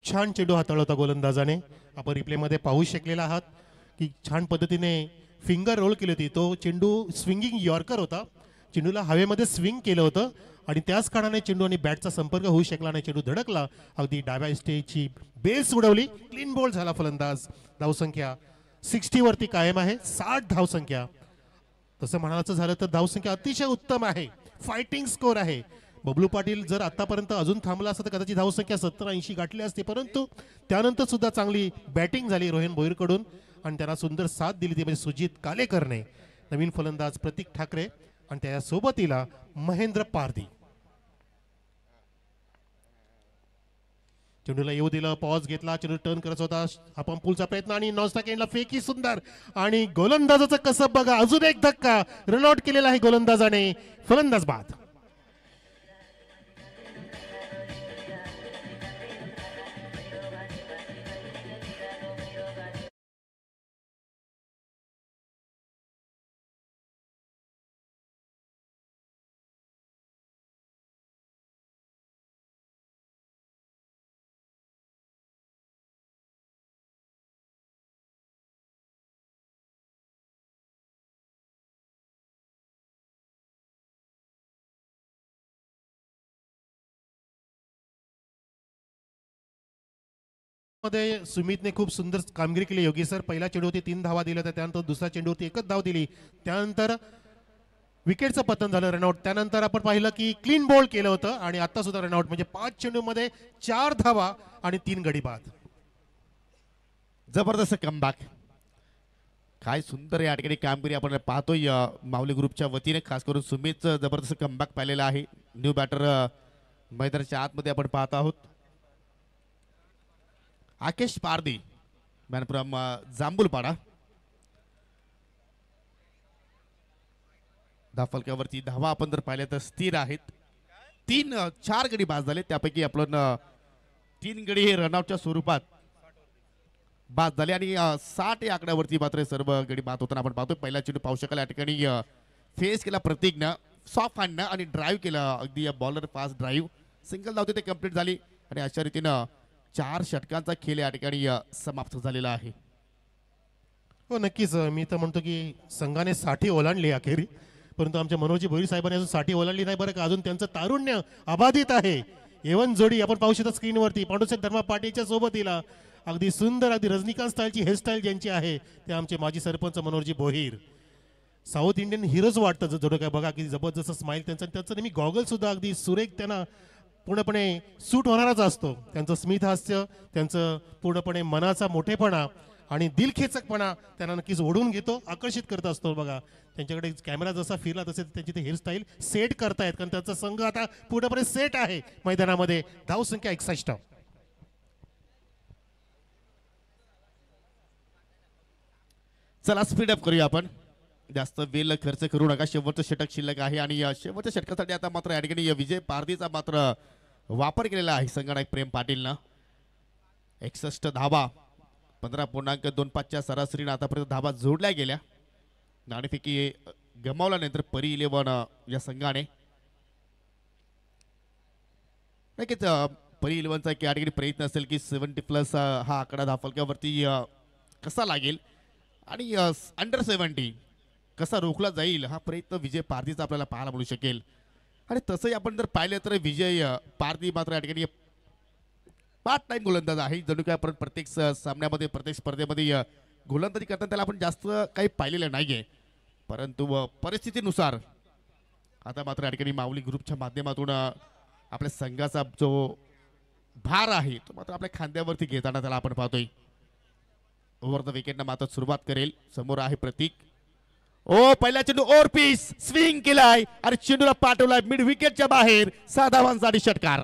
छान चेंडू हाताळला होता गोलंदाजाने. आपण रिप्लेमध्ये पाहू शकलेला आहात की छान पद्धतीने फिंगर रोल केली होती. तो चेंडू स्विंगिंग यॉर्कर होता. चेंडूला हवेमध्ये स्विंग केलं होतं आणि त्याच कारणाने चेंडू आणि बॅटचा संपर्क होऊ शकला नाही. चेंडू धडकला, अगदी डाव्या स्टेजची बेस उडवली, क्लीन बॉल झाला फलंदाज. धावसंख्या 60 वरती कायम आहे, 60 धावसंख्या. तसं म्हणायचं झालं तर धावसंख्या अतिशय उत्तम आहे, फायटिंग स्कोर आहे. बबलू पाटील जर आतापर्यंत अजून थांबला असता तर कदाचित धावसंख्या 70-80 गाठली असते, परंतु त्यानंतर सुद्धा चांगली बॅटिंग झाली रोहन भोईरकडून आणि त्यांना सुंदर साथ दिली ती म्हणजे सुजित कालेकरने. नवीन फलंदाज प्रतीक ठाकरे आणि त्या सोबतीला महेंद्र पारधी. चेंडूला येऊ दिलं, पॉज घेतला, चेंडू टर्न करत होता, आपण पुलचा प्रयत्न आणि नॉनस्टॉक एंडला फेकी सुंदर आणि गोलंदाजाचं कसब बघा. अजून एक धक्का, रनआउट केलेला आहे गोलंदाजाने, फलंदाज बाद. मध्ये सुमितने खूप सुंदर कामगिरी केली. योगी सर पहिला चेंडूवरती 3 धावा दिल्या होत्या, त्यानंतर दुसऱ्या चेंडूवरती 1च धाव दिली, त्यानंतर विकेटचं पतन झालं, रनआउट. त्यानंतर आपण पाहिलं की क्लीन बॉल केलं होतं आणि आता सुद्धा रनआउट. म्हणजे 5 चेंडूमध्ये 4 धावा आणि 3 गडी बाद. जबरदस्त कमबॅक. काय सुंदर या ठिकाणी कामगिरी आपण पाहतोय माऊली ग्रुपच्या वतीने. खास करून सुमितचं जबरदस्त कमबॅक पाहिलेला आहे. न्यू बॅटर मैदानाच्या आतमध्ये आपण पाहत आहोत. आकेश पारधी मॅन फ्रॉम जांभूलपाडा. धावफलकावरती धावा आपण जर पाहिल्या तर स्थिर आहेत. 4 गडी बाद झाले, त्यापैकी आपण 3 गडी हे रनआउटच्या स्वरूपात बाद झाले आणि 60 या आकड्यावरती मात्र सर्व गडी बाद होताना आपण पाहतोय. पहिला चेंडू पाहू शकाल या ठिकाणी फेस केला प्रतीकनं, सॉफ्ट हँडनं आणि ड्राईव्ह केला, अगदी बॉलर फास्ट ड्राईव्ह, सिंगल धाव ते कंप्लीट झाली आणि अशा रीतीनं 4 षटकांचा खेळ या ठिकाणी समाप्त झालेला आहे. हो नक्कीच, मी तर म्हणतो की संघाने 60 ओलांडली अखेरी, परंतु आमच्या मनोजी भोईर साहेबांनी अजून 60 ओलांडली नाही बरं का. अजून त्यांचं तारुण्य अबाधित आहे. एवन जोडी आपण पाहू शकतो स्क्रीनवरती, पांडुसेठ धर्मा पाटीलच्या सोबतीला अगदी सुंदर, अगदी रजनीकांत स्टाईलची हेअरस्टाईल ज्यांची आहे ते आमचे माजी सरपंच Manoji Bhoir. South Indian heroes वाटतं जणू काय बघा, की जबरदस्त स्माईल त्यांचं नेहमी गॉगल सुद्धा अगदी सुरेख त्यांना पूर्णपणे सूट होणाराच असतो. त्यांचं स्मित हास्य, त्यांचं पूर्णपणे मनाचा मोठेपणा आणि दिलखेचकपणा त्यांना नक्कीच ओढून घेतो, आकर्षित करत असतो. बघा त्यांच्याकडे कॅमेरा जसा फिरला तसे त्यांची ते हेअरस्टाईल सेट करतायत, कारण त्यांचा संघ आता पूर्णपणे सेट आहे मैदानामध्ये. धावसंख्या 61. चला स्पीड अप करूया आपण, जास्त वेळ खर्च करू नका. शेवटचं षटक शिल्लक आहे आणि शेवटच्या षटकासाठी आता मात्र या ठिकाणी विजय पारधीचा मात्र वापर केलेला आहे संगणक प्रेम पाटीलनं. 61 धावा, 15.25च्या सरासरीने आतापर्यंत धावा जोडल्या गेल्या. नाणेफेकी गमावला नाही तर परी 11 या संघाने नक्कीच परी 11चा एक या ठिकाणी प्रयत्न असेल की 70+ हा आकडा धाफलक्यावरती कसा लागेल आणि अंडर 70 कसा रोखला जाईल हा प्रयत्न विजय पारधीचा आपल्याला पाहायला मिळू शकेल. आणि तसंही आपण जर पाहिलं तर विजय पारधी मात्र या ठिकाणी पार्ट टाइम गोलंदाज आहे. जणू काय आपण प्रत्येक सामन्यामध्ये प्रत्येक स्पर्धेमध्ये गोलंदाजी करताना त्याला आपण जास्त काही पाहिलेलं नाहीये, परंतु परिस्थितीनुसार आता मात्र या ठिकाणी माऊली ग्रुपच्या माध्यमातून आपल्या संघाचा जो भार आहे तो मात्र आपल्या खांद्यावरती घेताना त्याला आपण पाहतोय. ओव्हर द विकेटनं मात्र सुरुवात करेल. समोर आहे प्रतीक. ओ पहिला चेंडू ओव्हर पीस स्विंग केलाय आणि चेंडूला पाठवलाय मिड विकेटच्या बाहेर. 6 धावांसाठी षटकार.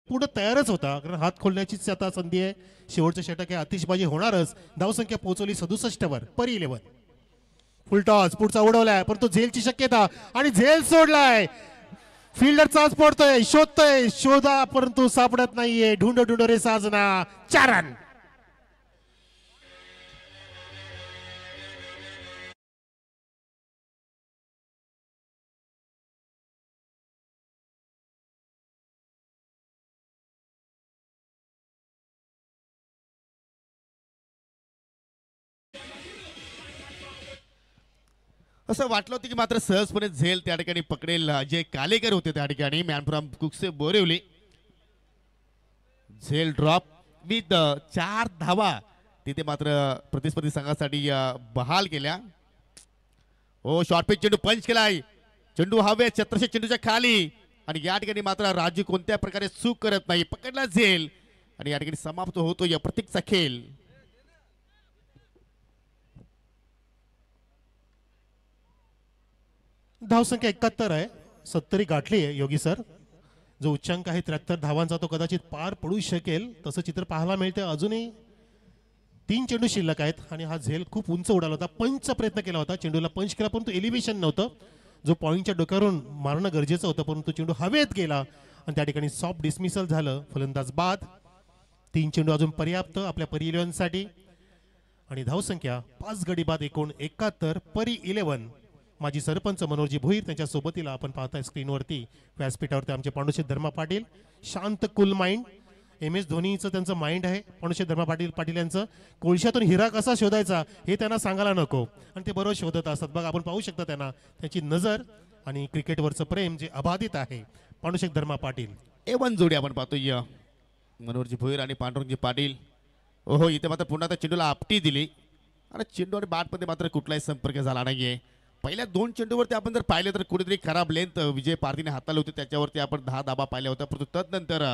पुढे तयारच होता कारण हात खोलण्याचीच आता संधी आहे. शेवटचं षटक आहे, आतिषबाजी होणारच. धावसंख्या पोहोचवली 67 वर. परी 11 फुलटॉस पुढचा उडवलाय परंतु झेलची शक्यता आणि झेल सोडलाय. फिल्डर चाच पडतोय, शोधतोय, शोधा परंतु सापडत नाहीये. ढूंढ ढूंढ रे साजना. 4 रन. असं वाटलं होतं की मात्र सहजपणे झेल त्या ठिकाणी पकडेल. जे कालेकर होते त्या ठिकाणी मॅन फ्रॉम कुकसे बोरिवली. झेल ड्रॉप विथ 4 धावा तिथे मात्र प्रतिस्पर्धी संघासाठी बहाल केल्या. ओ शॉर्ट पिच चेंडू पंच केलाय. चेंडू हवे छत्रशे चेंडूच्या खाली आणि या ठिकाणी मात्र राजू कोणत्या प्रकारे चूक करत नाही. पकडला झेल आणि या ठिकाणी समाप्त होतो या प्रतीकचा खेळ. धावसंख्या 71 आहे. 70 गाठली आहे योगी सर. जो उच्चांक आहे 73 धावांचा तो कदाचित पार पडू शकेल तसं चित्र पाहायला मिळते. अजूनही 3 चेंडू शिल्लक आहेत आणि हा झेल खूप उंच उडाला होता. पंचचा प्रयत्न केला होता, चेंडूला पंच केला परंतु एलिव्हेशन नव्हतं. जो पॉईंटच्या डोक्यावरून मारणं गरजेचं होतं परंतु चेंडू हवेत गेला आणि त्या ठिकाणी सॉफ्ट डिसमिसल झालं. फलंदाज बाद. 3 चेंडू अजून पर्याप्त आपल्या परी 11 साठी आणि धावसंख्या 5 गडी बाद एकूण 71. परी 11 माजी सरपंच मनोहरजी भोईर त्यांच्या सोबतीला आपण पाहताय स्क्रीनवरती व्यासपीठावरती आमचे पांडुशेठ धर्मा पाटील. शांत कुल माइंड. MS धोनीचं त्यांचं माइंड आहे पांडुशेठ धर्मा पाटील यांचं. कोळशातून हिरा कसा शोधायचा हे त्यांना सांगायला नको आणि ते बरोबर शोधत असतात. बघा आपण पाहू शकता त्यांना त्यांची नजर आणि क्रिकेटवरचं प्रेम जे अबाधित आहे. पांडुशेठ धर्मा पाटील. A1 जोडी आपण पाहतोय मनोहरजी भोईर आणि पांडुरंगजी पाटील. ओहो इथे मात्र पुन्हा त्या चेंडूला आपटी दिली आणि चेंडू आणि बॅटमध्ये मात्र कुठलाही संपर्क झाला नाहीये. पहिल्या 2 चेंडूवरती आपण जर पाहिलं तर कुठेतरी खराब लेंथ विजय पारधीने हाताळली होती. त्याच्यावरती आपण 10 धाबा पाहिल्या होत्या परंतु तदनंतर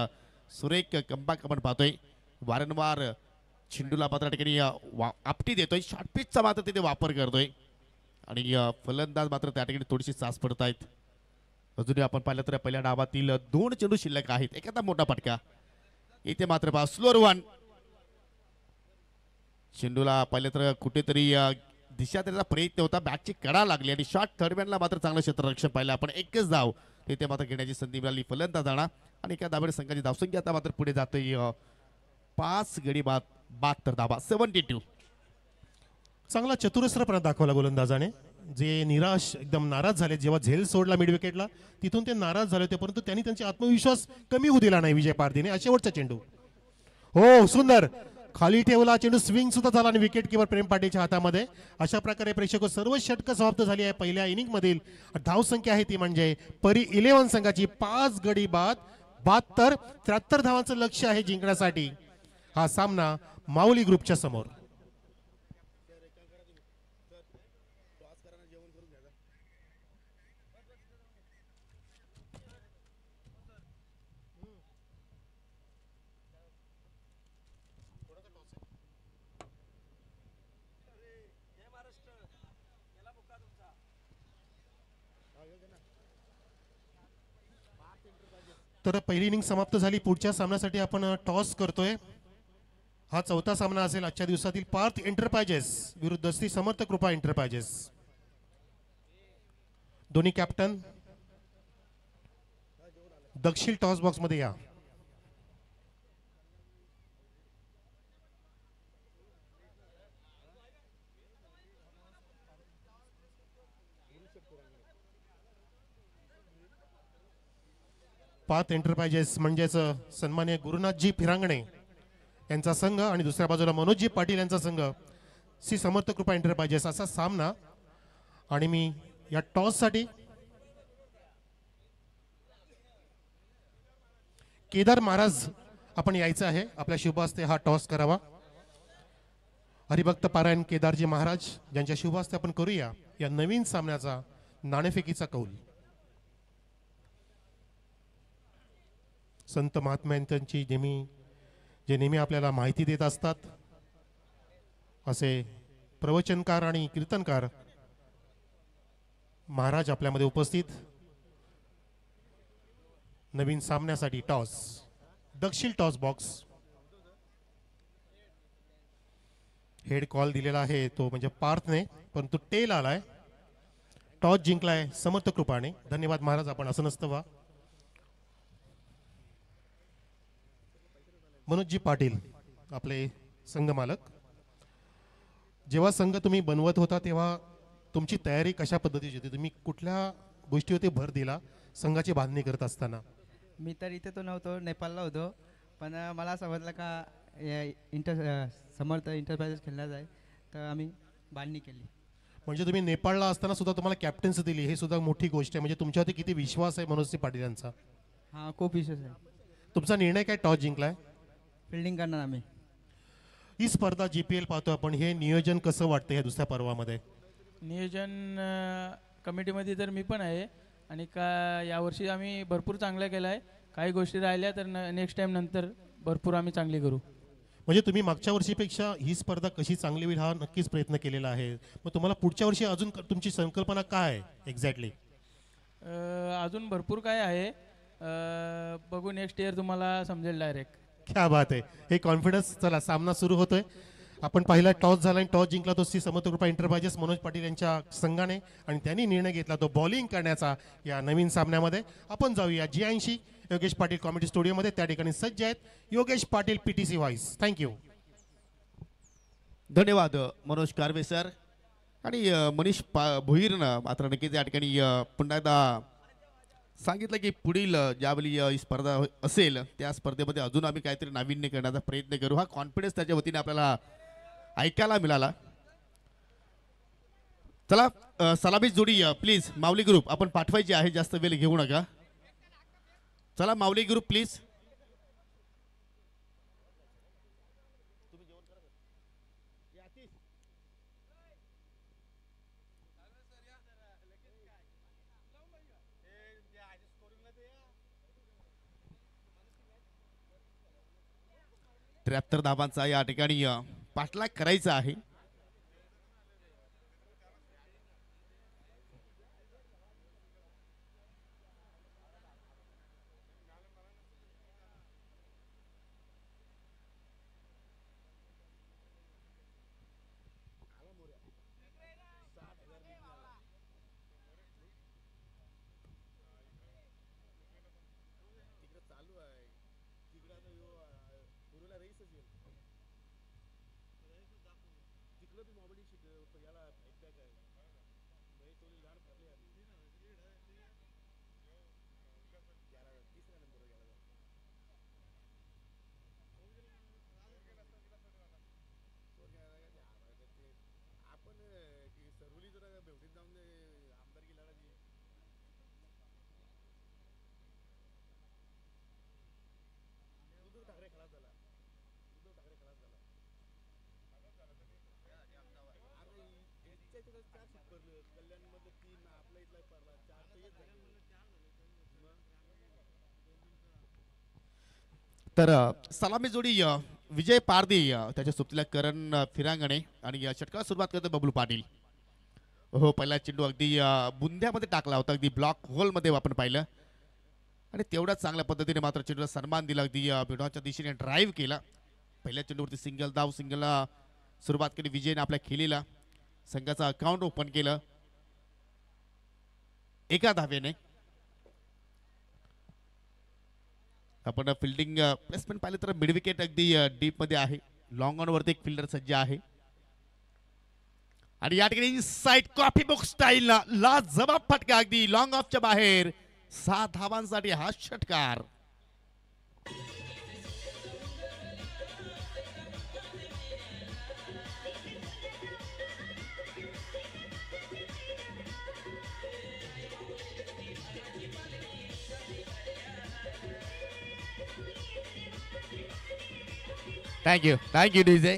सुरेख कमबॅक आपण पाहतोय. वारंवार चेंडूला मात्र ठिकाणी आपटी देतोय. शॉर्ट पिचचा मात्र तिथे वापर करतोय आणि फलंदाज मात्र त्या ठिकाणी थोडीशी सास पडतायत. अजूनही आपण पाहिलं तर पहिल्या डावातील 2 चेंडू शिल्लक आहेत. एखादा मोठा फटका इथे मात्र पहा स्लोअर 1. चेंडूला पाहिलं तर कुठेतरी दिशा त्याचा प्रयत्न होता. बॅटची कडा लागली आणि शॉर्ट थर्डमॅनला मात्र चांगलं क्षेत्ररक्षण पाहिलं आपण. एकच धाव तिथे मात्र घेण्याची संधी मिळाली फलंदाजांना आणि एका धाब्याने संघाची धावसंख्या आता मात्र पुढे जातोय 5 गडी बाद 72 धावा 72. चांगला चतुरस्रपणा दाखवला गोलंदाजाने. जे निराश एकदम नाराज झाले जेव्हा झेल सोडला मिड विकेटला तिथून ते नाराज झाले होते परंतु त्यांनी त्यांचा आत्मविश्वास कमी होऊ दिला नाही विजय पारधीने. शेवटचा चेंडू हो सुंदर खाली ठेवला. चेंडू स्विंग सुद्धा झाला आणि विकेट किपर प्रेम पाटीलच्या हातामध्ये. अशा प्रकारे प्रेक्षक सर्व षटकं समाप्त झाली आहे पहिल्या इनिंग मधील. धावसंख्या आहे ती म्हणजे परी 11 संघाची 5 गडी बाद 72. 73 धावांचं लक्ष्य आहे जिंकण्यासाठी. हा सामना माऊली ग्रुपच्या समोर. तर पहिली इनिंग समाप्त झाली. पुढच्या सामन्यासाठी आपण टॉस करतोय. हा चौथा सामना असेल आजच्या दिवसातील पार्थ एंटरप्राइजेस विरुद्ध श्री समर्थ कृपा एंटरप्राइजेस. दोन्ही कॅप्टन दक्षिण टॉस बॉक्स मध्ये या. पाथ एंटरप्राइजेस म्हणजेच सन्मान्य गुरुनाथजी फिरांगणे यांचा संघ आणि दुसऱ्या बाजूला मनोजजी पाटील यांचा संघ श्री समर्थ कृपा एंटरप्राइजेस असा सामना. आणि मी या टॉस साठी केदार महाराज आपण यायचं आहे. आपल्या शुभ हस्ते हा टॉस करावा. हरिभक्त पारायण केदारजी महाराज ज्यांच्या शुभ हस्ते आपण करूया या नवीन सामन्याचा नाणेफेकीचा कौल. संत महात्म्यांची जे नेहमी आपल्याला माहिती देत असतात असे प्रवचनकार आणि कीर्तनकार महाराज आपल्यामध्ये उपस्थित. नवीन सामन्यासाठी टॉस दक्षिण टॉस बॉक्स. हेड कॉल दिलेला आहे तो म्हणजे पार्थने, परंतु टेल आलाय. टॉस जिंकलाय समर्थ कृपाने. धन्यवाद महाराज, आपण असं नसतं वा. मनोजजी पाटील आपले संघ मालक, जेव्हा संघ तुम्ही बनवत होता तेव्हा तुमची तयारी कशा पद्धतीची होती? तुम्ही कुठल्या गोष्टीवरती भर दिला संघाची बांधणी करत असताना? मी तर इथे तो नव्हतो, नेपाळला होतो. पण मला समजलं का समर्थ एंटरप्राइजेस खेळण्यात आहे, तर आम्ही बांधणी केली. म्हणजे तुम्ही नेपाळला असताना सुद्धा तुम्हाला कॅप्टन्सी दिली, हे सुद्धा मोठी गोष्ट आहे. म्हणजे तुमच्यावरती किती विश्वास आहे मनोजजी पाटील यांचा. हां, खूप विशेष आहे. तुमचा निर्णय काय टॉस जिंकलाय? फिल्डिंग करणार आम्ही. ही स्पर्धा GPL पाहतो आपण, हे नियोजन कसं वाटतं या दुसऱ्या पर्वामध्ये? नियोजन कमिटीमध्ये तर मी पण आहे आणि यावर्षी आम्ही भरपूर चांगलं केलं आहे. काही गोष्टी राहिल्या तर नेक्स्ट टाइम नंतर भरपूर आम्ही चांगली करू. म्हणजे तुम्ही मागच्या वर्षीपेक्षा ही स्पर्धा कशी चांगली होईल हा नक्कीच प्रयत्न केलेला आहे. मग तुम्हाला पुढच्या वर्षी अजून तुमची संकल्पना काय आहे एक्झॅक्टली? अजून भरपूर काय आहे, बघू नेक्स्ट इयर तुम्हाला समजेल डायरेक्ट. क्या बात आहे, हे कॉन्फिडन्स. चला सामना सुरू होतोय. आपण पाहिला टॉस झाला आणि टॉस जिंकला तो श्री समर्थ कृपा एंटरप्राइजेस मनोज पाटील यांच्या संघाने, आणि त्यांनी निर्णय घेतला तो बॉलिंग करण्याचा या नवीन सामन्यामध्ये. आपण जाऊया G80 योगेश पाटील कॉमेडी स्टुडिओमध्ये. त्या ठिकाणी सज्ज आहेत Yogesh Patil PTC voice. Thank you. धन्यवाद मनोज कारवे सर आणि मनीष भोईरनं मात्र नक्कीच या ठिकाणी पुन्हा एकदा सांगितलं की पुढील ज्यावेळी ही स्पर्धा असेल त्या स्पर्धेमध्ये अजून आम्ही काहीतरी नाविन्य करण्याचा प्रयत्न करू. हा कॉन्फिडन्स त्याच्या वतीने आपल्याला ऐकायला मिळाला. चला सलामी जोडी प्लीज माऊली ग्रुप आपण पाठवायची आहे, जास्त वेळ घेऊ नका. चला माऊली ग्रुप प्लीज. त्र्याहत्तर धावांचा या ठिकाणी पाठलाग करायचा आहे. तर सलामी जोडी विजय पारदी त्याच्या सोबतीला करण फिरांगणे आणि षटकाला सुरुवात करतो बबलू पाटील. हो, पहिला चेंडू अगदी बुंद्यामध्ये टाकला होता, अगदी ब्लॉक होलमध्ये आपण पाहिलं आणि तेवढ्याच चांगल्या पद्धतीने मात्र चेंडूला सन्मान दिला. अगदी मिडॉनच्या दिशेने ड्राईव्ह केला, पहिल्या चेंडूवरती सिंगल धाव, सिंगलला सुरुवात केली विजयने आपल्या खेळीला. संघाचं अकाउंट ओपन केलं एका धावेने. आपण फिल्डिंग प्लेसमेंट पाहिलं तर मिड विकेट अगदी डीप मध्ये आहे. लॉंग ऑन वरती एक फिल्डर सज्ज आहे आणि या ठिकाणी इनसाइड कॉफी बुक स्टाईल ला जबाब फटका अगदी लॉंग ऑफच्या बाहेर. 6 धावांसाठी हा षटकार. Thank you DJ.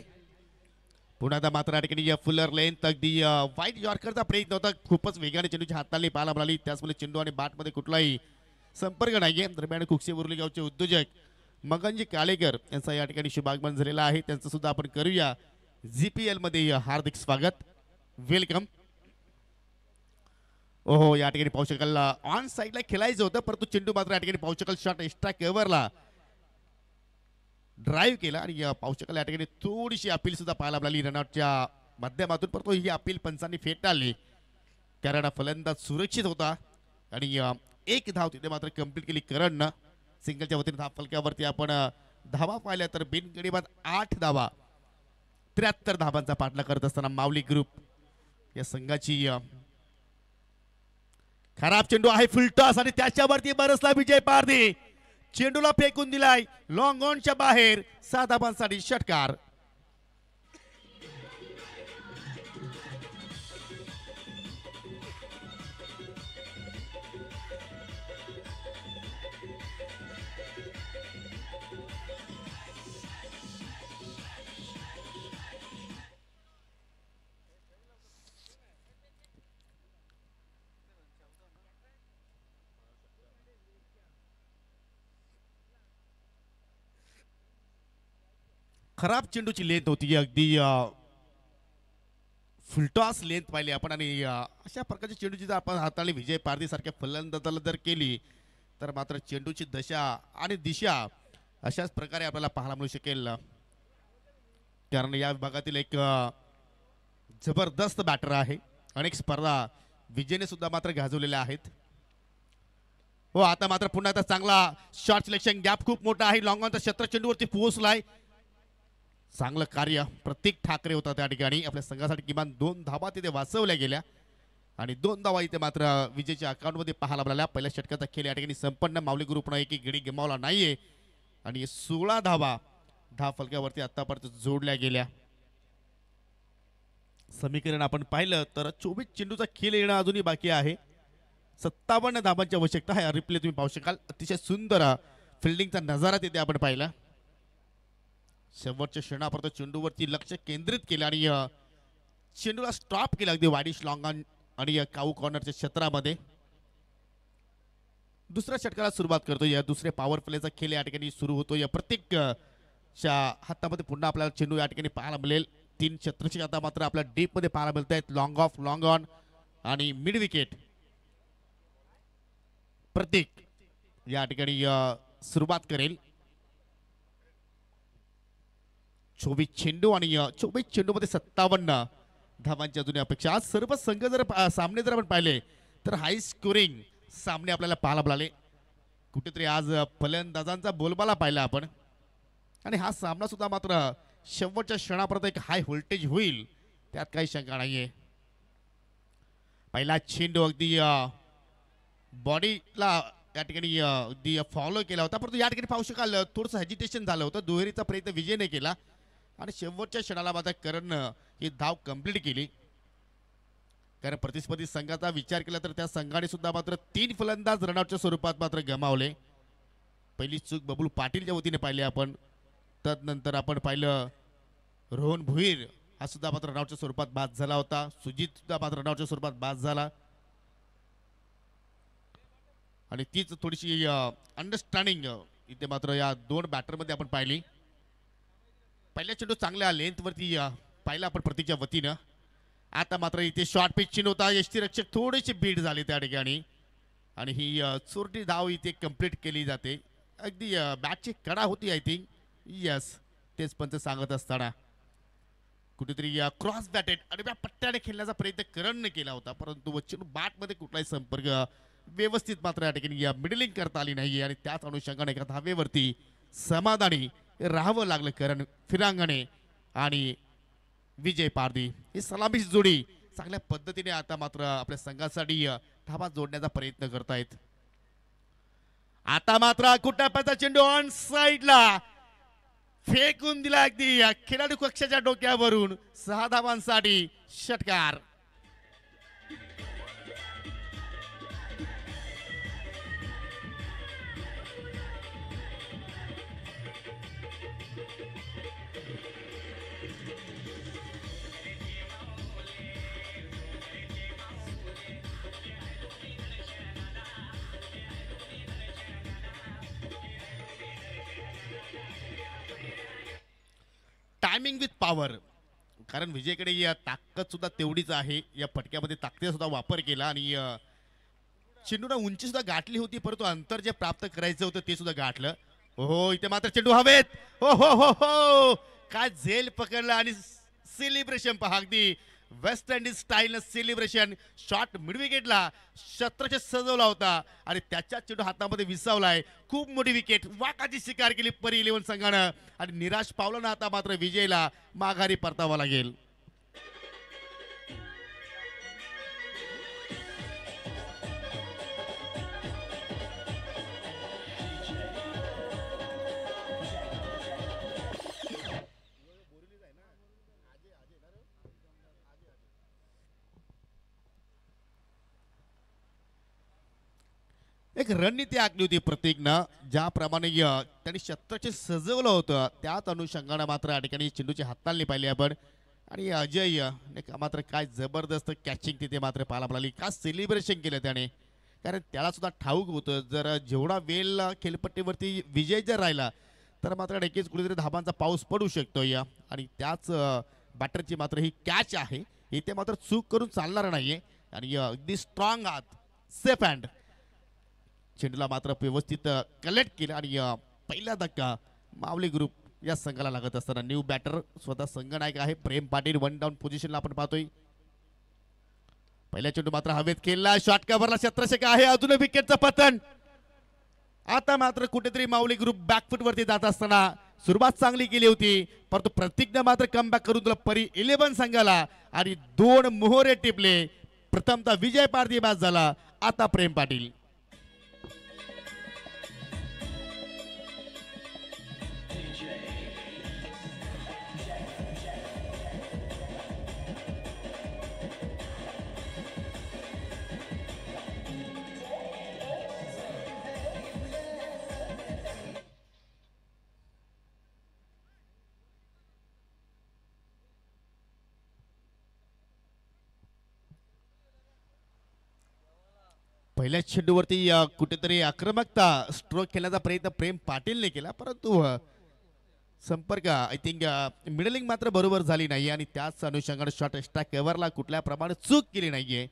पुन्हा एकदा मात्र या ठिकाणी फुलर लेंथ अगदी वाईट यॉर्करचा प्रयत्न होता. खूपच वेगाने चेंडूची हाताळणी पाहायला मिळाली. त्याचमुळे चेंडू आणि बॅटमध्ये कुठलाही संपर्क नाहीये. दरम्यान कुक्षे उर्ली गावचे उद्योजक मगनजी कालेकर यांचा या ठिकाणी शुभागमन झालेला आहे. त्यांचं सुद्धा आपण करूया GPL मध्ये हार्दिक स्वागत, वेलकम. ओहो, या ठिकाणी पाहू शकाल ऑन साईडला खेळायचं होतं परंतु चेंडू मात्र या ठिकाणी पाहू शकाल शॉट एक्स्ट्रा कव्हरला ड्राईव्ह केला आणि पाहू शकाल या ठिकाणी थोडीशी अपील सुद्धा पाहायला मिळाली रनआउटच्या माध्यमातून. परंतु ही अपील पंचांनी फेटाळली कारण फलंदाज सुरक्षित होता आणि एक धाव तिथे मात्र कंप्लीट केली करणनं. सिंगलच्या वतीने धाव फलकावरती आपण धावा पाहिल्या तर बिनगडीबाद 8 धावा, 73 धावांचा पाठला करत असताना माऊली ग्रुप या संघाची खराब चेंडू आहे फुलटॉस आणि त्याच्यावरती बरसला विजय पारधी. चेंडूला फेकून दिलाय लॉंग ऑनच्या बाहेर. 6 धावांसाठी षटकार. खराब चेंडूची लेंथ होती अगदी फुलटॉस लेंथ पाहिली आपण आणि अशा प्रकारची चेंडूची जर आपण हाताळली विजय पारधी सारख्या फलंदाजाला जर केली तर मात्र चेंडूची दशा आणि दिशा अशाच प्रकारे आपल्याला पाहायला मिळू शकेल. कारण या विभागातील एक जबरदस्त बॅटर आहे. अनेक स्पर्धा विजयने सुद्धा मात्र गाजवलेल्या आहेत. हो, आता मात्र पुन्हा आता चांगला शॉट सिलेक्शन गॅप खूप मोठा आहे. लॉंग ऑनचा क्षेत्र चेंडूवरती पोहोचलाय. चांगलं कार्य प्रतीक ठाकरे होता त्या ठिकाणी. आपल्या संघासाठी किमान 2 धावा तिथे वाचवल्या गेल्या आणि 2 धावा इथे मात्र विजयच्या अकाउंटमध्ये पाहायला मिळाल्या. पहिल्या षटकाचा खेळ या ठिकाणी संपन्न. माऊली ग्रुपनं एकही गडी गमावला नाहीये आणि 16 धावा धाव फलकावरती आतापर्यंत जोडल्या गेल्या. समीकरण आपण पाहिलं तर 24 चेंडूचा खेळ येणं अजूनही बाकी आहे. 57 धावांची आवश्यकता आहे. रिप्ले तुम्ही पाहू शकाल. अतिशय सुंदर फिल्डिंगचा नजारा तिथे आपण पाहिला. शेवटच्या क्षणापर्यंत चेंडूवरती लक्ष केंद्रित केलं आणि चेंडूला स्टॉप केला अगदी वाईडिश लॉंग ऑन आणि काऊ कॉर्नरच्या क्षेत्रामध्ये. दुसऱ्या षटकाला सुरुवात करतो. या दुसऱ्या पॉवर प्लेचा खेळ या ठिकाणी सुरू होतो. या प्रत्येकच्या हातामध्ये पुन्हा आपल्याला चेंडू या ठिकाणी पाहायला मिळेल. 3 छत्रशी आता मात्र आपल्या डीप मध्ये पाहायला मिळत आहेत. लॉंग ऑफ, लॉंग ऑन आणि मिड विकेट. प्रत्येक या ठिकाणी सुरुवात करेल. 24 चेंडू आणि 24 चेंडू मध्ये 57 धावांची अजून अपेक्षा. आज सर्व संघ जर सामने जर आपण पाहिले तर हाय स्कोरिंग सामने आपल्याला पाहायला मिळाले. कुठेतरी आज फलंदाजांचा बोलबाला पाहिला आपण आणि हा सामना सुद्धा मात्र शेवटच्या क्षणापर्यंत एक हाय व्होल्टेज होईल त्यात काही शंका नाहीये. पहिला चेंडू अगदी बॉडीला या ठिकाणी अगदी फॉलो केला होता परंतु या ठिकाणी पाहू शकाल थोडंसं हेजिटेशन झालं होतं. दुहेरीचा प्रयत्न विजयने केला आणि शेवटच्या क्षणाला मात्र करण ही धाव कंप्लीट केली. कारण प्रतिस्पर्धी संघाचा विचार केला तर त्या संघाने सुद्धा मात्र 3 फलंदाज रनआउटच्या स्वरूपात मात्र गमावले. पहिली चूक बबलू पाटीलच्या वतीने पाहिली आपण. तदनंतर आपण पाहिलं रोहन भुईर हा सुद्धा मात्र रनआउटच्या स्वरूपात बाद झाला होता. सुजित सुद्धा मात्र रनआउटच्या स्वरूपात बाद झाला आणि तीच थोडीशी अंडरस्टँडिंग इथे मात्र या 2 बॅटरमध्ये आपण पाहिली. पहिल्या चेंडू चांगल्या लेंथवरती पाहिला आपण प्रतीच्या वतीनं. आता मात्र इथे शॉर्ट पिच चेंडू होता. यष्टी रक्षक थोडेसे बीट झाले त्या ठिकाणी आणि ही चोरटी धाव इथे कंप्लीट केली जाते. अगदी बॅटची कडा होती आय थिंक. यस, तेच पंच सांगत असताना कुठेतरी या क्रॉस बॅटेड आणि त्या पट्ट्याने खेळण्याचा प्रयत्न करणने केला होता, परंतु चेंडू बॅटमध्ये कुठलाही संपर्क व्यवस्थित मात्र या ठिकाणी मिडलिंग करता आली नाही आणि त्याच अनुषंगाने एका धावेवरती समाधानी राहावं लागलं करण फिरांगणे आणि विजय पारधी. ही सलामी जोडी चांगल्या पद्धतीने आता मात्र आपल्या संघासाठी धावा जोडण्याचा प्रयत्न करतायत. आता मात्र कुटापाचा चेंडू ऑन साइडला फेकून दिला अगदी खेळाडू कक्षाच्या डोक्यावरून 6 धावांसाठी षटकार. टायमिंग विथ पॉवर, कारण विजयकडे या ताकद सुद्धा तेवढीच आहे. या फटक्यामध्ये ताकदीचा सुद्धा वापर केला आणि चेंडूला उंची सुद्धा गाठली होती, परंतु अंतर जे प्राप्त करायचं होतं ते सुद्धा गाठलं. हो इथे मात्र चेंडू हवेत. हो हो हो हो काय झेल पकडला आणि सेलिब्रेशन पहा अगदी West Indies style celebration. Shot mid विकेटला शत्रचे सजवला होता आणि त्याच्या चेंडू हातामध्ये विसावलाय. खूप मोठी विकेट वाकाची शिकार केली परी 11 संघानं आणि निराश पावलं ना आता मात्र विजयला माघारी परतावा लागेल. एक रणनीती आखली होती प्रत्येकनं, ज्याप्रमाणे त्यांनी शतकाचे सजवलं होतं त्याच अनुषंगाने मात्र या ठिकाणी चेंडूची हाताळणी पाहिली आपण. आणि अजय मात्र काय जबरदस्त कॅचिंग तिथे मात्र पाहायला मिळाली. का सेलिब्रेशन केलं त्याने, कारण त्याला सुद्धा ठाऊक होतं जर जेवढा वेळ खेळपट्टीवरती विजय जर राहिला तर मात्र नक्कीच कुठेतरी धाबांचा पाऊस पडू शकतो या. आणि त्याच बॅटरची मात्र ही कॅच आहे, इथे मात्र चूक करून चालणार नाहीये. आणि अगदी स्ट्रॉंग आहात, सेफ हँड चेंडूला मात्र व्यवस्थित कलेक्ट केलं आणि पहिला धक्का मावली ग्रुप या संघाला लागत असताना न्यू बॅटर स्वतः संघनायक आहे प्रेम पाटील. 1 डाऊन पोझिशनला आपण पाहतोय. पहिला चेंडू मात्र हवेत खेळला, शॉट कव्हरला क्षेत्ररक्षक आहे, अजून विकेटचं पतन. आता मात्र कुठेतरी माऊली ग्रुप बॅकफुट वरती जात असताना सुरुवात चांगली केली होती, परंतु प्रत्येकने मात्र कमबॅक करून दिलं परी 11 संघाला आणि 2 मोहरे टिपले. प्रथमतः विजय पारधी बाद झाला, आता प्रेम पाटील. पहिल्या चेंडूवरती कुठेतरी आक्रमकता स्ट्रोक खेळण्याचा प्रयत्न प्रेम पाटीलने केला, परंतु संपर्क आय थिंक मिडलिंग मात्र बरोबर झाली नाही आणि त्याच अनुषंगाने शॉट एक्स्ट्रा कव्हरला कुठल्या प्रमाणे चूक केली नाहीये.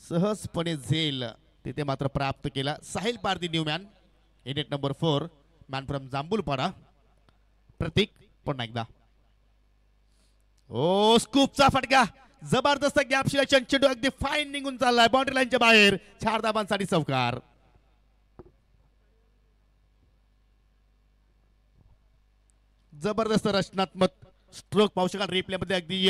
सहजपणे झेल तिथे मात्र प्राप्त केला. Sahil Pardhi new man, in at number 4, man from Jambhulpada. Pratik पुन्हा एकदा ओ स्कूपचा फटका, जबरदस्त गॅप सिलेक्शन, चेंडू अगदी फाईन निघून चाललाय बाउंड्री लाईनच्या बाहेर. 4 धाबांसाठी चौकार. जबरदस्त रचनात्मक स्ट्रोक पाहू शकाल रिप्ले मध्ये, अगदी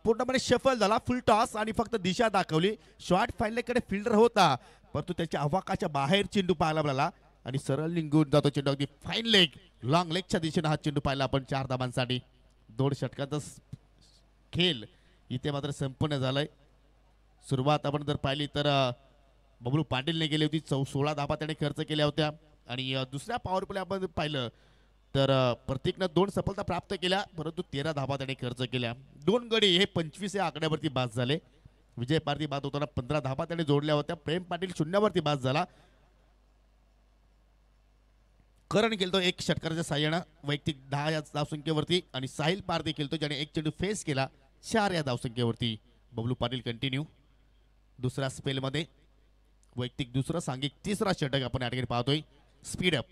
पूर्णपणे शफल झाला, फुल टॉस आणि फक्त दिशा दाखवली. शॉर्ट फाईनलेकडे फिल्डर होता, परंतु त्याच्या अवाकाच्या बाहेर चेंडू पाहायला मिळाला आणि सरळ निघून जातो चेंडू. अगदी फाईन लेग, लॉंग लेगच्या दिशेने हा चेंडू पाहिला आपण. 4 धाबांसाठी 2 षटकाचा खेळ इथे मात्र संपन्न झालाय. सुरुवात आपण जर पाहिली तर बबलू पाटीलने केली होती, 16 धाबा त्याने खर्च केल्या होत्या. आणि दुसऱ्या पॉवर प्ले आपण पाहिलं तर प्रत्येकनं 2 सफलता प्राप्त केल्या, परंतु 13 धाबा त्याने खर्च केल्या. 2 गडी हे 25 या आकड्यावरती बाद झाले. विजय पारधी बाद होताना 15 धाबा त्याने जोडल्या होत्या. प्रेम पाटील 0 वरती बाद झाला. करण खेळतो 1 षटकाराच्या साह्यानं वैयक्तिक 10 या धावसंख्येवरती आणि साहिल पारधी खेळतो ज्याने 1 चेंडू फेस केला 4 या धावसंख्येवरती. बबलू पाटील कंटिन्यू दुसऱ्या स्पेलमध्ये वैयक्तिक दुसरा सांघिक 3रा षटक आपण या ठिकाणी पाहतोय. स्पीड अप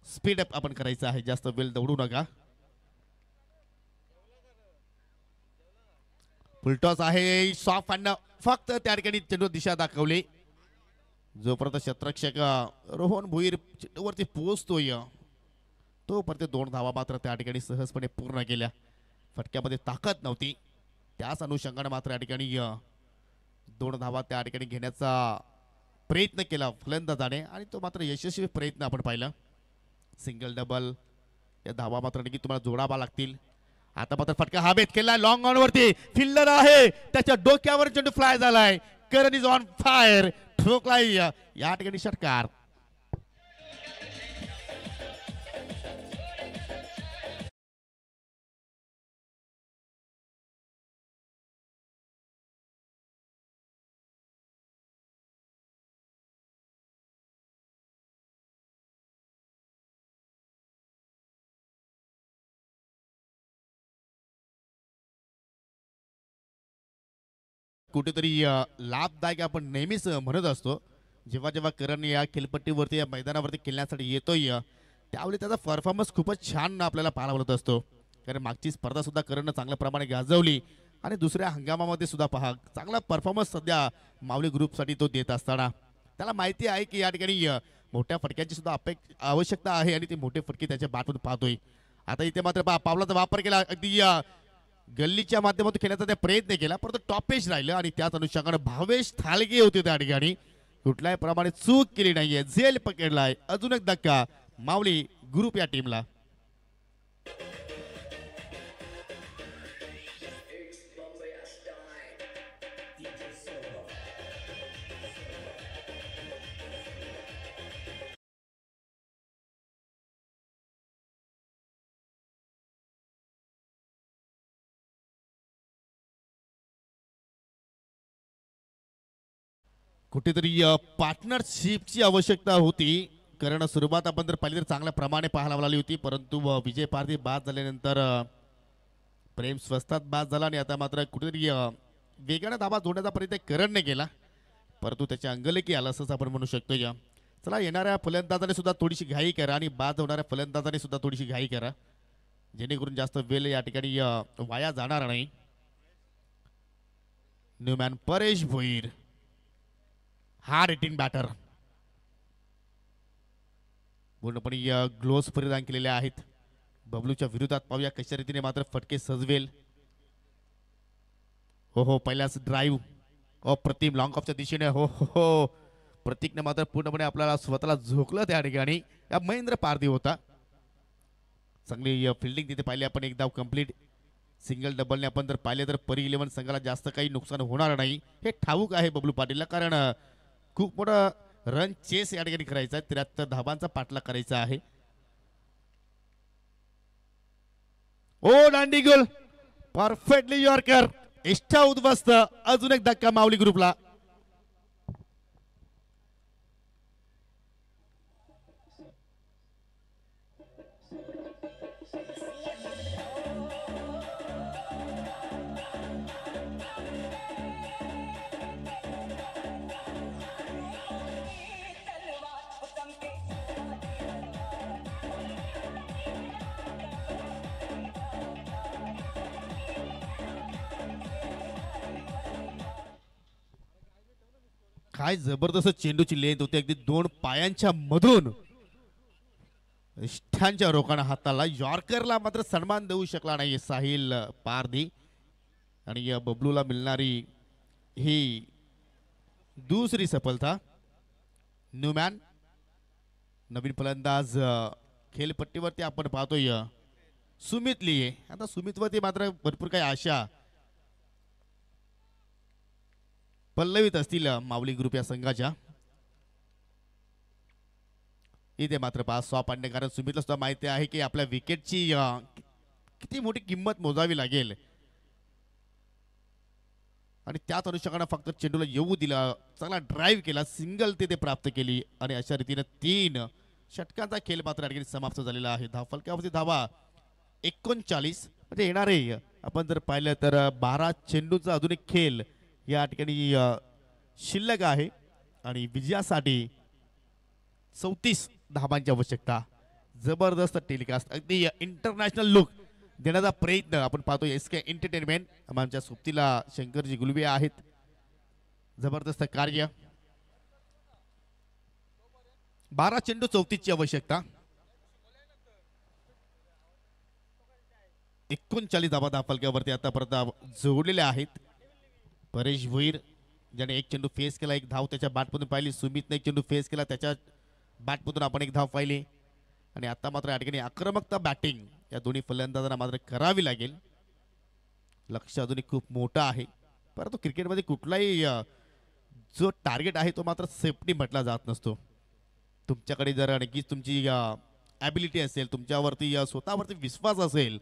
स्पीड अप आपण करायचं आहे, जास्त वेळ दौडू नका. फुलटॉस आहे, सॉफ्ट आणणं, फक्त त्या ठिकाणी चेंडू दिशा दाखवली. जोपर्यंत शतरक्षक रोहन भोईर चेंडूवरती पोहोचतोय तोपर्यंत 2 धावा मात्र त्या ठिकाणी सहजपणे पूर्ण केल्या. फटक्यामध्ये ताकद नव्हती, त्याच अनुषंगाने मात्र या ठिकाणी 2 धावा त्या ठिकाणी घेण्याचा प्रयत्न केला फलंदाजाने आणि तो मात्र यशस्वी प्रयत्न आपण पाहिला. सिंगल डबल या धावा मात्र नक्की तुम्हाला जोडावा लागतील. आता मात्र फटका हवेत केला, लॉंग ऑन वरती फिल्डर आहे, त्याच्या डोक्यावर चेंडू फ्लाय झालाय. करण इज ऑन फायर, ठोकलाय या ठिकाणी षटकार. कुठेतरी लाभदायक आपण नेहमीच म्हणत असतो. जेव्हा जेव्हा करण या खेळपट्टीवरती या मैदानावरती खेळण्यासाठी येतोय त्यावेळी त्याचा परफॉर्मन्स खूपच छान आपल्याला पाहायला मिळत असतो. कारण मागची स्पर्धा सुद्धा करणनं चांगल्या प्रमाणे गाजवली आणि दुसऱ्या हंगामामध्ये सुद्धा पहा चांगला परफॉर्मन्स सध्या माऊली ग्रुपसाठी तो देत असताना त्याला माहिती आहे की या ठिकाणी मोठ्या फटक्यांची सुद्धा आवश्यकता आहे आणि ते मोठे फटके त्याच्या बाटून पाहतोय. आता इथे मात्र पावलाचा वापर केला, अगदी गल्लीच्या माध्यमातून खेळण्याचा त्या प्रयत्न केला, परंतु टॉपेज राहिलं आणि त्याच अनुषंगाने भावेश थालगे होते त्या ठिकाणी. कुठल्याही प्रमाणे चूक केली नाहीये, झेल पकडलाय. अजून एक धक्का माऊली ग्रुप या टीमला. कुठेतरी पार्टनरशिपची आवश्यकता होती. कारण सुरुवात आपण जर पाहिली तर चांगल्या प्रमाणे पाहायला मिळाली होती, परंतु विजय पारधी बाद झाल्यानंतर प्रेम स्वस्तात बाद झाला आणि आता मात्र कुठेतरी वेगाने धाबा जोडण्याचा प्रयत्न करणने केला, परंतु त्याच्या अंगलेखी आला असंच आपण म्हणू शकतो. चला, येणाऱ्या फलंदाजाने सुद्धा थोडीशी घाई करा आणि बाद होणाऱ्या फलंदाजाने सुद्धा थोडीशी घाई करा, जेणेकरून जास्त वेळ या ठिकाणी वाया जाणार नाही. New man Paresh Bhoir hard hitting batter, पूर्णपणे ग्लोव्स परिधान केलेले आहेत. बबलूच्या विरोधात पाहूया कशा रीतीने मात्र फटके सजवेल. हो, पहिल्याच ड्राईव्ह अप्रतिम लॉंग ऑफच्या दिशेने. हो, प्रतीकने मात्र पूर्णपणे आपल्याला स्वतःला झोकलं त्या ठिकाणी. या महेंद्र पारधी होता. चांगली फिल्डिंग तिथे पाहिली आपण, एक धाव कंप्लीट. सिंगल डबलने आपण जर पाहिले तर परी 11 संघाला जास्त काही नुकसान होणार नाही हे ठाऊक आहे बबलू पाटीलला, कारण खूप मोठा रन चेस या ठिकाणी करायचा आहे. 73 धावांचा पाठलाग करायचा आहे. ओ दांडी गोल, परफेक्टली यॉर्कर, एक्स्ट्रा उद्ध्वस्त. अजून एक धक्का माऊली ग्रुपला. काय जबरदस्त चेंडूची लेंथ होती, अगदी 2 पायांच्या मधून इष्टांच्या रोखाना हाताला. यॉर्करला मात्र सन्मान देऊ शकला नाही साहिल पारधी आणि या बबलूला मिळणारी ही दुसरी सफलता. न्यूमॅन नवीन फलंदाज खेळपट्टीवरती आपण पाहतोय सुमित लिये. आता सुमितवरती मात्र भरपूर काही आशा पल्लवीत असतील माऊली ग्रुप या संघाच्या. इथे मात्र पास सॉ पाडणे, कारण सुमितला सुद्धा माहिती आहे की आपल्या विकेटची किती मोठी किंमत मोजावी लागेल आणि त्याच अनुषंगाने फक्त चेंडूला येऊ दिला, चांगला ड्राईव्ह केला, सिंगल तिथे प्राप्त केली आणि अशा रीतीने 3 षटकांचा खेळ मात्र या समाप्त झालेला आहे. धावफलकावरती धावा 39. म्हणजे येणारे आपण जर पाहिलं तर 12 चेंडूचा अजून एक खेळ या ठिकाणी शिल्लक आहे आणि विजयासाठी 34 धावांची आवश्यकता. जबरदस्त टेलिकास्ट अगदी इंटरनॅशनल लुक देण्याचा प्रयत्न आपण पाहतो SK एंटरटेनमेंट आमच्या सोबतीला शंकरजी गुलवे आहेत जबरदस्त कार्य 12 चेंडू 34ची आवश्यकता 39 धावा फलकावरती आतापर्यंत जोडलेल्या आहेत परेश भोईर ज्याने एक चेंडू फेस केला एक धाव त्याच्या बॅटमधून पाहिली सुमितने एक चेंडू फेस केला त्याच्या बॅटमधून आपण एक धाव पाहिली आणि आता मात्र या ठिकाणी आक्रमकता बॅटिंग या दोन्ही फलंदाजांना मात्र करावी लागेल लक्ष अजूनही खूप मोठं आहे परंतु क्रिकेटमध्ये कुठलाही जो टार्गेट आहे तो मात्र सेफ्टी म्हटला जात नसतो तुमच्याकडे जर नक्कीच तुमची ॲबिलिटी असेल तुमच्यावरती स्वतःवरती विश्वास असेल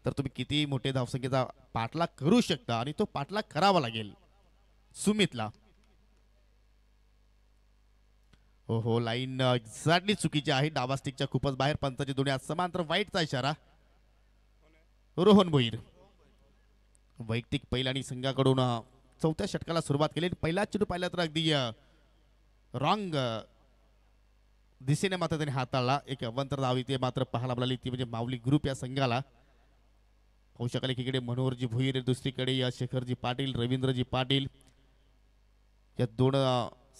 तर तुम्ही किती मोठे धावसंख्येचा पाठलाग करू शकता आणि तो पाठलाग करावा लागेल सुमितला हो लाईन एक्झॅक्टली चुकीची आहे डावा स्टिकच्या खूपच बाहेर पंचाची दोन्ही आज समांतर वाईटचा इशारा रोहन भोईर वैयक्तिक पहिल्यानी संघाकडून चौथ्या षटकाला सुरुवात केली पहिला चेंडू पाहिला तर अगदी रॉंग दिशेने मात्र त्याने हाताळला एक अवंतर धाव इथे मात्र पाहायला मिळाली ती म्हणजे माऊली ग्रुप या संघाला पाहू शकाल एकीकडे मनोहरजी भोईर दुसरीकडे शेखरजी पाटील रवींद्रजी पाटील या दोन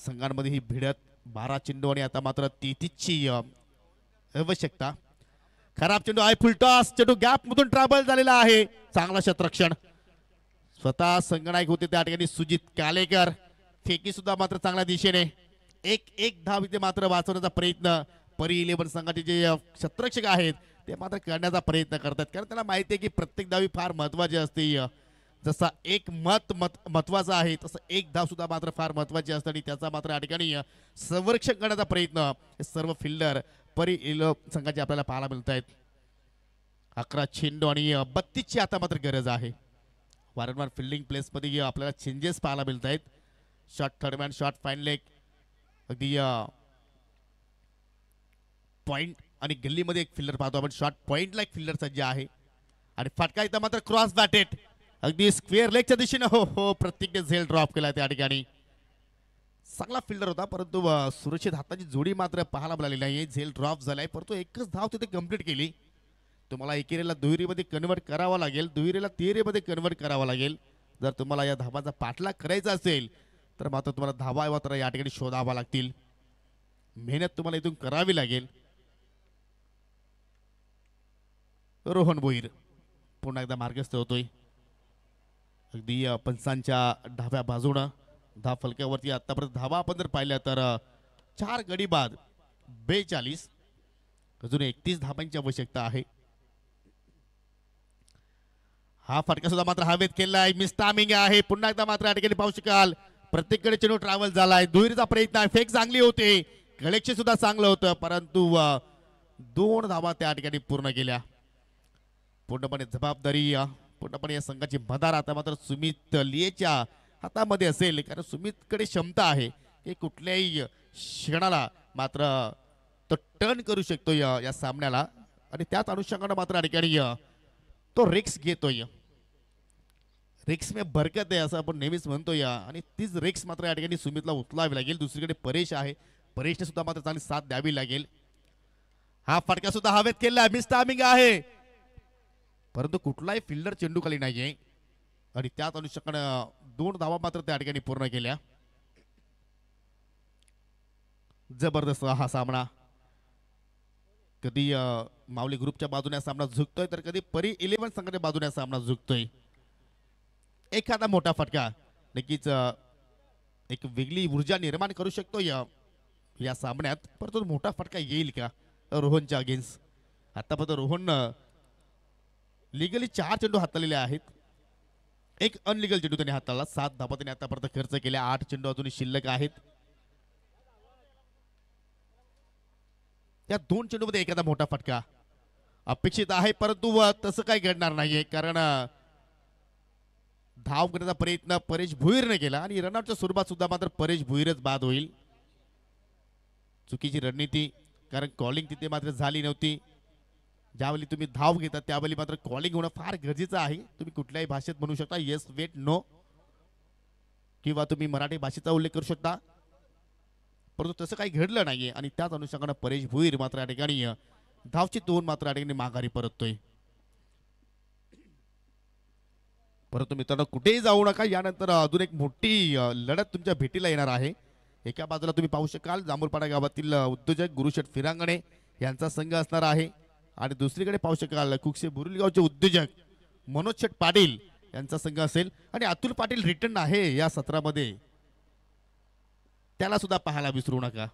संघांमध्ये ही भिडत 12 चेंडू आणि आता मात्र 33ची आवश्यकता खराब चेंडू आहे फुलटॉस चेंडू गॅप मधून ट्रॅव्हल झालेला आहे चांगला क्षेत्ररक्षण स्वतः संघनायक होते त्या ठिकाणी सुजित कालेकर फेकी सुद्धा मात्र चांगल्या दिशेने एक धाव इथे मात्र वाचवण्याचा प्रयत्न परी 11 संघाचे जे क्षेत्ररक्षक आहेत ते मात्र करण्याचा प्रयत्न करतात कारण त्याला माहिती आहे की प्रत्येक धावी फार महत्वाची असते जसा एक महत्वाचा आहे तसं एक धाव सुद्धा मात्र फार महत्वाची असते आणि त्याचा मात्र या ठिकाणी संरक्षण करण्याचा प्रयत्न सर्व फिल्डर परी संघाचे आपल्याला पाहायला मिळत आहेत 11 चेंडू आणि 32ची आता मात्र गरज आहे वारंवार फिल्डिंग प्लेसमध्ये आपल्याला चेंजेस पाहायला मिळत आहेत short third man short fine leg अगदी पॉइंट आणि गल्लीमध्ये एक फिल्डर पाहतो आपण शॉर्ट पॉइंटला एक फिल्डर सज्ज आहे आणि फटका इथं मात्र क्रॉस बॅटेड अगदी स्क्वेअर लेगच्या दिशेने हो प्रत्येकने झेल ड्रॉप केला त्या ठिकाणी चांगला फिल्डर होता परंतु सुरक्षित हाताची जोडी मात्र पाहायला मिळाली नाही झेल ड्रॉप झालाय परंतु एकच धाव तिथे कंप्लीट केली तुम्हाला एकेरीला दुहेरीमध्ये कन्वर्ट करावा लागेल दुहेरीला तिहेरीमध्ये कन्वर्ट करावा लागेल जर तुम्हाला या धावाचा पाठलाग करायचा असेल तर मात्र तुम्हाला धावा मात्र या ठिकाणी शोधावा लागतील मेहनत तुम्हाला इथून करावी लागेल रोहन भोईर पुन्हा एकदा मार्गस्थ होतोय अगदी पंचांच्या डाव्या बाजूनं धाव फलक्यावरती आतापर्यंत धावा आपण जर पाहिल्या तर 4 गडी बाद 42 अजून 31 धावांची आवश्यकता आहे हा फटका सुद्धा मात्र हवेत केलाय मिस टायमिंग आहे पुन्हा एकदा मात्र या ठिकाणी पाहू शकाल प्रत्येककडे चेंडू ट्रॅव्हल झालाय दुहेरीचा प्रयत्न आहे फेक चांगली होते कलेक्शन सुद्धा चांगलं होतं परंतु 2 धावा त्या ठिकाणी पूर्ण केल्या पूर्णपणे जबाबदारी पूर्णपणे या संघाची मदार आता मात्र सुमित लिएच्या हातामध्ये असेल कारण सुमितकडे क्षमता आहे की कुठल्याही क्षणाला मात्र तो टर्न करू शकतो या सामन्याला आणि त्याच अनुषंगाने मात्र या ठिकाणी तो रिक्स घेतोय रिक्स में बरकत आहे असं आपण नेहमीच म्हणतो आणि तीच रिक्स मात्र या ठिकाणी सुमितला उचलावी लागेल दुसरीकडे परेश आहे परेशने सुद्धा मात्र चांगली साथ द्यावी लागेल हा फटका सुद्धा हवेत केला मिस टायमिंग आहे परंतु कुठलाही फिल्डर चेंडू खाली नाहीये आणि त्याच अनुषंगाने 2 धावा मात्र त्या ठिकाणी पूर्ण केल्या जबरदस्त हा सामना कधी माऊली ग्रुपच्या बाजूने सामना झुकतोय तर कधी परी 11 संघाच्या बाजूने सामना झुकतोय एखादा मोठा फटका नक्कीच एक वेगळी ऊर्जा निर्माण करू शकतो या सामन्यात परंतु मोठा फटका येईल का रोहनच्या अगेन्स्ट आतापर्यंत रोहन लिगली 4 चेंडू हाताळलेले आहेत एक अनलिगल चेंडू त्यांनी हाताळला 7 धावा त्यांनी आतापर्यंत खर्च केल्या 8 चेंडू अजून शिल्लक आहेत या 2 चेंडूमध्ये एखादा मोठा फटका अपेक्षित आहे परंतु तसं काही घडणार नाहीये कारण धाव करण्याचा प्रयत्न परेश भुईरने केला आणि रनआउटच्या स्वरूपात सुद्धा मात्र परेश भुईरच बाद होईल चुकीची रणनीती कारण कॉलिंग तिथे मात्र झाली नव्हती ज्यावेळी तुम्ही धाव घेता त्यावेळी मात्र कॉलिंग होणं फार गरजेचं आहे तुम्ही कुठल्याही भाषेत म्हणू शकता येस वेट नो किंवा तुम्ही मराठी भाषेचा उल्लेख करू शकता परंतु तसं काही घडलं नाहीये आणि त्याच अनुषंगाने परेश भुईर मात्र या ठिकाणी धावची 2 मात्र या ठिकाणी माघारी परततोय. परंतु मित्रांनो कुठेही जाऊ नका, यानंतर अजून एक मोठी लढत तुमच्या भेटीला येणार आहे. एका बाजूला तुम्ही पाहू शकाल जांभूळपाडा गावातील उद्योजक गुरुशेठ फिरांगणे यांचा संघ असणार आहे आणि दुसरीकडे पाहू शकाल कुकसे बुरुलगावचे उद्योजक मनोज शेठ पाटील यांचा संघ असेल आणि अतुल पाटील रिटर्न आहे या सत्रामध्ये, त्याला सुद्धा पाहायला विसरू नका.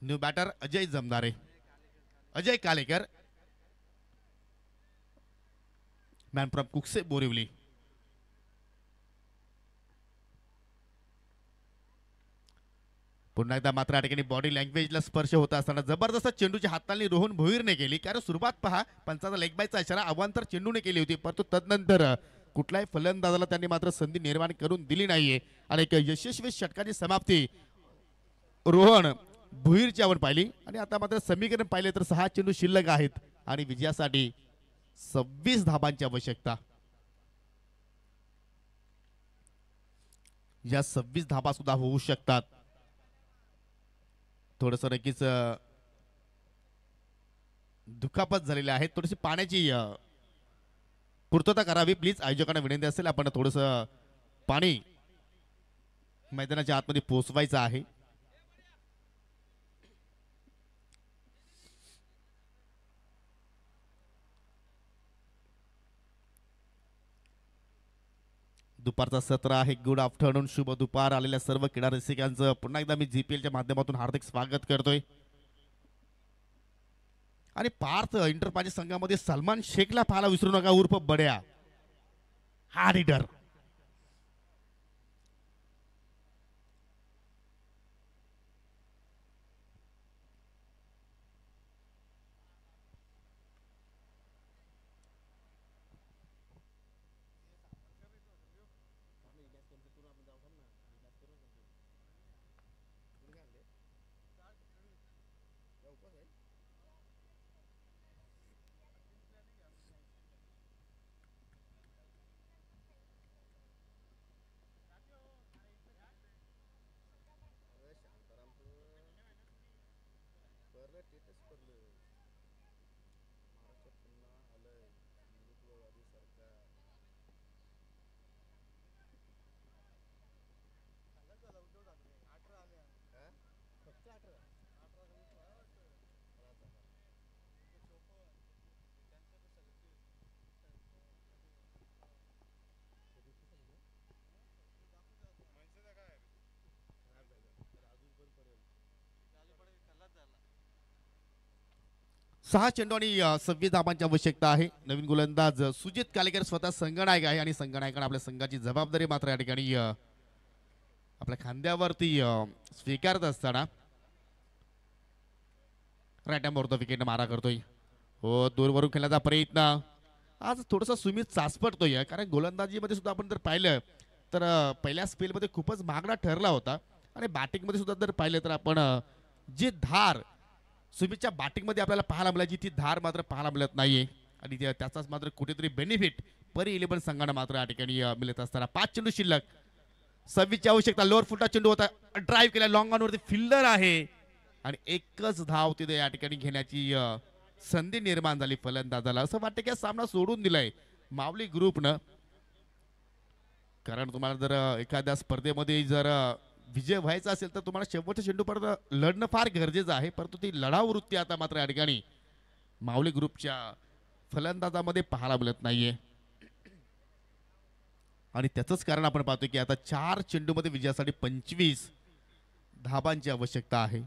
New batter Ajay Jamdare, Ajay Kalekar, man from Kukse Borivali. पुन्हा एकदा मात्र या ठिकाणी बॉडी लँग्वेजला स्पर्श होत असताना जबरदस्त चेंडूची हाताळणी रोहन भोईरने केली. कारण सुरुवात पहा, पंचाचा लेग बायचा इशारा अवांतर चेंडूने केली होती, परंतु तदनंतर कुठल्याही फलंदाजाला त्यांनी मात्र संधी निर्माण करून दिली नाहीये आणि एक यशस्वी षटकाची समाप्ती रोहन भुईरची आपण पाहिली. आणि आता मात्र समीकरण पाहिले तर 6 चेंडू शिल्लक आहेत आणि विजयासाठी 26 धाबांची आवश्यकता. या 26 धाबा सुद्धा होऊ शकतात. थोडस नक्कीच दुखापत झालेली आहे, थोडीशी पाण्याची पूर्तता करावी प्लीज. आयोजकांना विनंती असेल आपण थोडस पाणी मैदानाच्या आतमध्ये पोहोचवायचं आहे. दुपारचा सत्र आहे. गुड आफ्टरनून, शुभ दुपार. आलेल्या सर्व क्रीडा रसिकांचं पुन्हा एकदा मी जीपीएलच्या माध्यमातून हार्दिक स्वागत करतोय. आणि पार्थ इंटरपाजी संघामध्ये सलमान शेखला पाहायला विसरू नका, उर्फ बड्या हा रीडर. सहा चेंडू आणि 26 धाबांची आवश्यकता आहे. नवीन गोलंदाज सुजित कालेकर स्वतः संघनायक आहे आणि संघनायकांना आपल्या संघाची जबाबदारी मात्र या ठिकाणी आपल्या खांद्यावरती स्वीकारत असताना राईट हँड विकेट मारा करतोय. हो, दूरवरून खेळण्याचा प्रयत्न. आज थोडासा सुमित चाचपडतोय, कारण गोलंदाजीमध्ये सुद्धा आपण जर पाहिलं तर पहिल्या स्पेलमध्ये खूपच महागडा ठरला होता आणि बॅटिंगमध्ये सुद्धा जर पाहिलं तर आपण जी धार सुमितच्या बॅटिंगमध्ये आपल्याला पाहायला मिळायची ती धार मात्र पाहायला मिळत नाहीये आणि त्याचाच मात्र कुठेतरी बेनिफिट परी 11 संघांना मात्र या ठिकाणी मिळत असताना 5 चेंडू शिल्लक, 26 ची आवश्यकता. लोअर फुटचा चेंडू होता, ड्राईव्ह केला, लॉंग ऑन वरती फिल्डर आहे आणि एकच धाव तिथे या ठिकाणी घेण्याची संधी निर्माण झाली फलंदाजाला. असं वाटतं की हा सामना सोडून दिलाय मावली ग्रुपनं, कारण तुम्हाला जर एखाद्या स्पर्धेमध्ये जर विजय व्हायचा असेल तर तुम्हाला शेवटच्या चेंडूपर्यंत लढणं फार गरजेचं आहे, परंतु ती लढाऊ वृत्ती आता मात्र या ठिकाणी मावली ग्रुपच्या फलंदाजामध्ये पाहायला मिळत नाहीये आणि त्याचंच कारण आपण पाहतो की आता 4 चेंडूमध्ये विजयासाठी 25 धाबांची आवश्यकता आहे.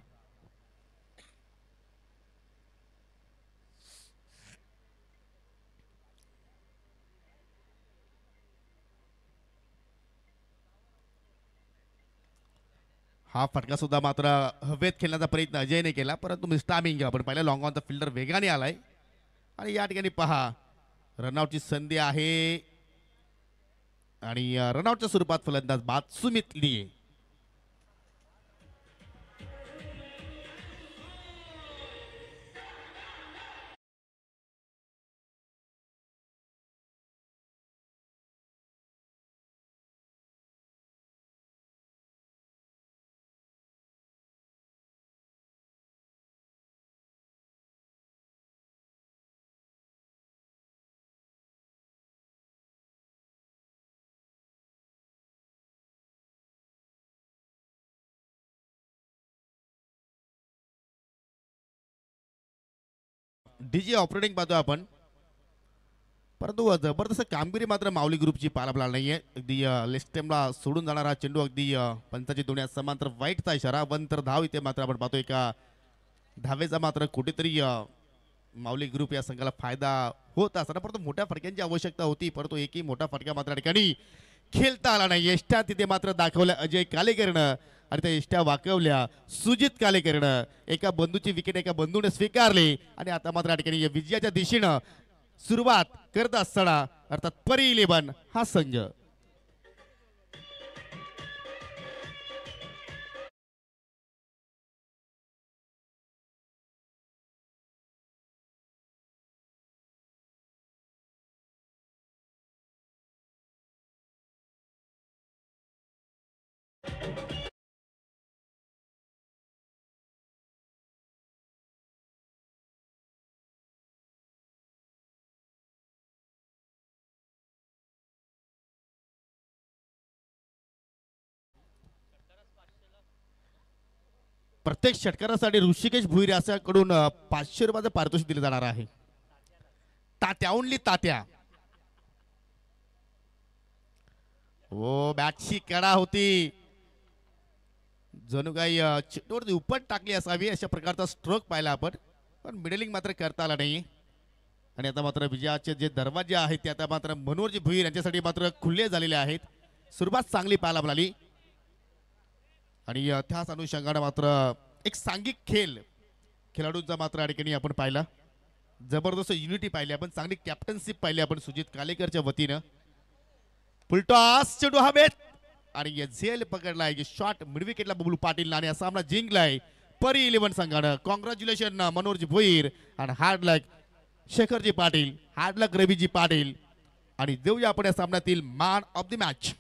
हा फटका सुद्धा मात्र हवेत खेळण्याचा प्रयत्न अजयने केला, परंतु मिस्टामिंग आपण पाहिलं लॉंग ऑनचा फिल्डर वेगाने आलाय आणि या ठिकाणी पहा रनआउटची संधी आहे आणि रनआउटच्या स्वरूपात फलंदाज बाद सुमित लिये. डीजे ऑपरेटिंग पाहतो आपण, परंतु जबरदस्त कामगिरी मात्र माऊली ग्रुपची पाहायला नाहीये. अगदी लेस्टेमला सोडून जाणारा चेंडू अगदी पंचाची दोन्ही समांतर वाईटचा इशारा. वन तर धाव इथे मात्र आपण पाहतोय का धावेचा मात्र कुठेतरी माऊली ग्रुप या संघाला फायदा होत असताना परंतु मोठ्या फटक्यांची आवश्यकता होती, परंतु एकही मोठा फटका मात्र या ठिकाणी खेळता आला नाही. एष्ट्या तिथे मात्र दाखवल्या अजय कालेकरनं आणि त्या एष्ट्या वाकवल्या सुजित कालेकरनं. एका बंधूची विकेट एका बंधूने स्वीकारली आणि आता मात्र या ठिकाणी विजयाच्या दिशेनं सुरुवात करत असताना अर्थात परी 11 हा संघ. प्रत्येक षटकारासाठी ऋषिकेश भुईर याच्याकडून 500 रुपयाचं पारितोषिक दिलं जाणार आहे. तात्या ओनली तात्या. ओ बॅटची कडा होती, जणू काही चेंडूवरती उपट टाकली असावी अशा प्रकारचा स्ट्रोक पाहिला आपण, पण मिडलिंग मात्र करता आला नाही. आणि आता मात्र विजयाचे जे दरवाजे आहेत ते आता मात्र मनोहरजी भुईर यांच्यासाठी मात्र खुले झालेले आहेत. सुरुवात चांगली पाहायला मिळाली आणि त्याच अनुषंगाने मात्र एक सांघिक खेळाडूंचा मात्र या ठिकाणी आपण पाहिला. जबरदस्त युनिटी पाहिली आपण, चांगली कॅप्टनशिप पाहिली आपण सुजित कालेकरच्या वतीनं. फुलटॉस चेंडू हवेत आणि झेल पकडलाय की शॉट मिड विकेटला बबलू पाटील आणि असा सामना जिंकलाय परी 11 संघानं. कॉंग्रॅच्युलेशन मनोहरजी भुईर आणि हार्ड लक शेखरजी पाटील, हार्ड लक रवीजी पाटील. आणि देऊया आपण या सामन्यातील मॅन ऑफ द मॅच.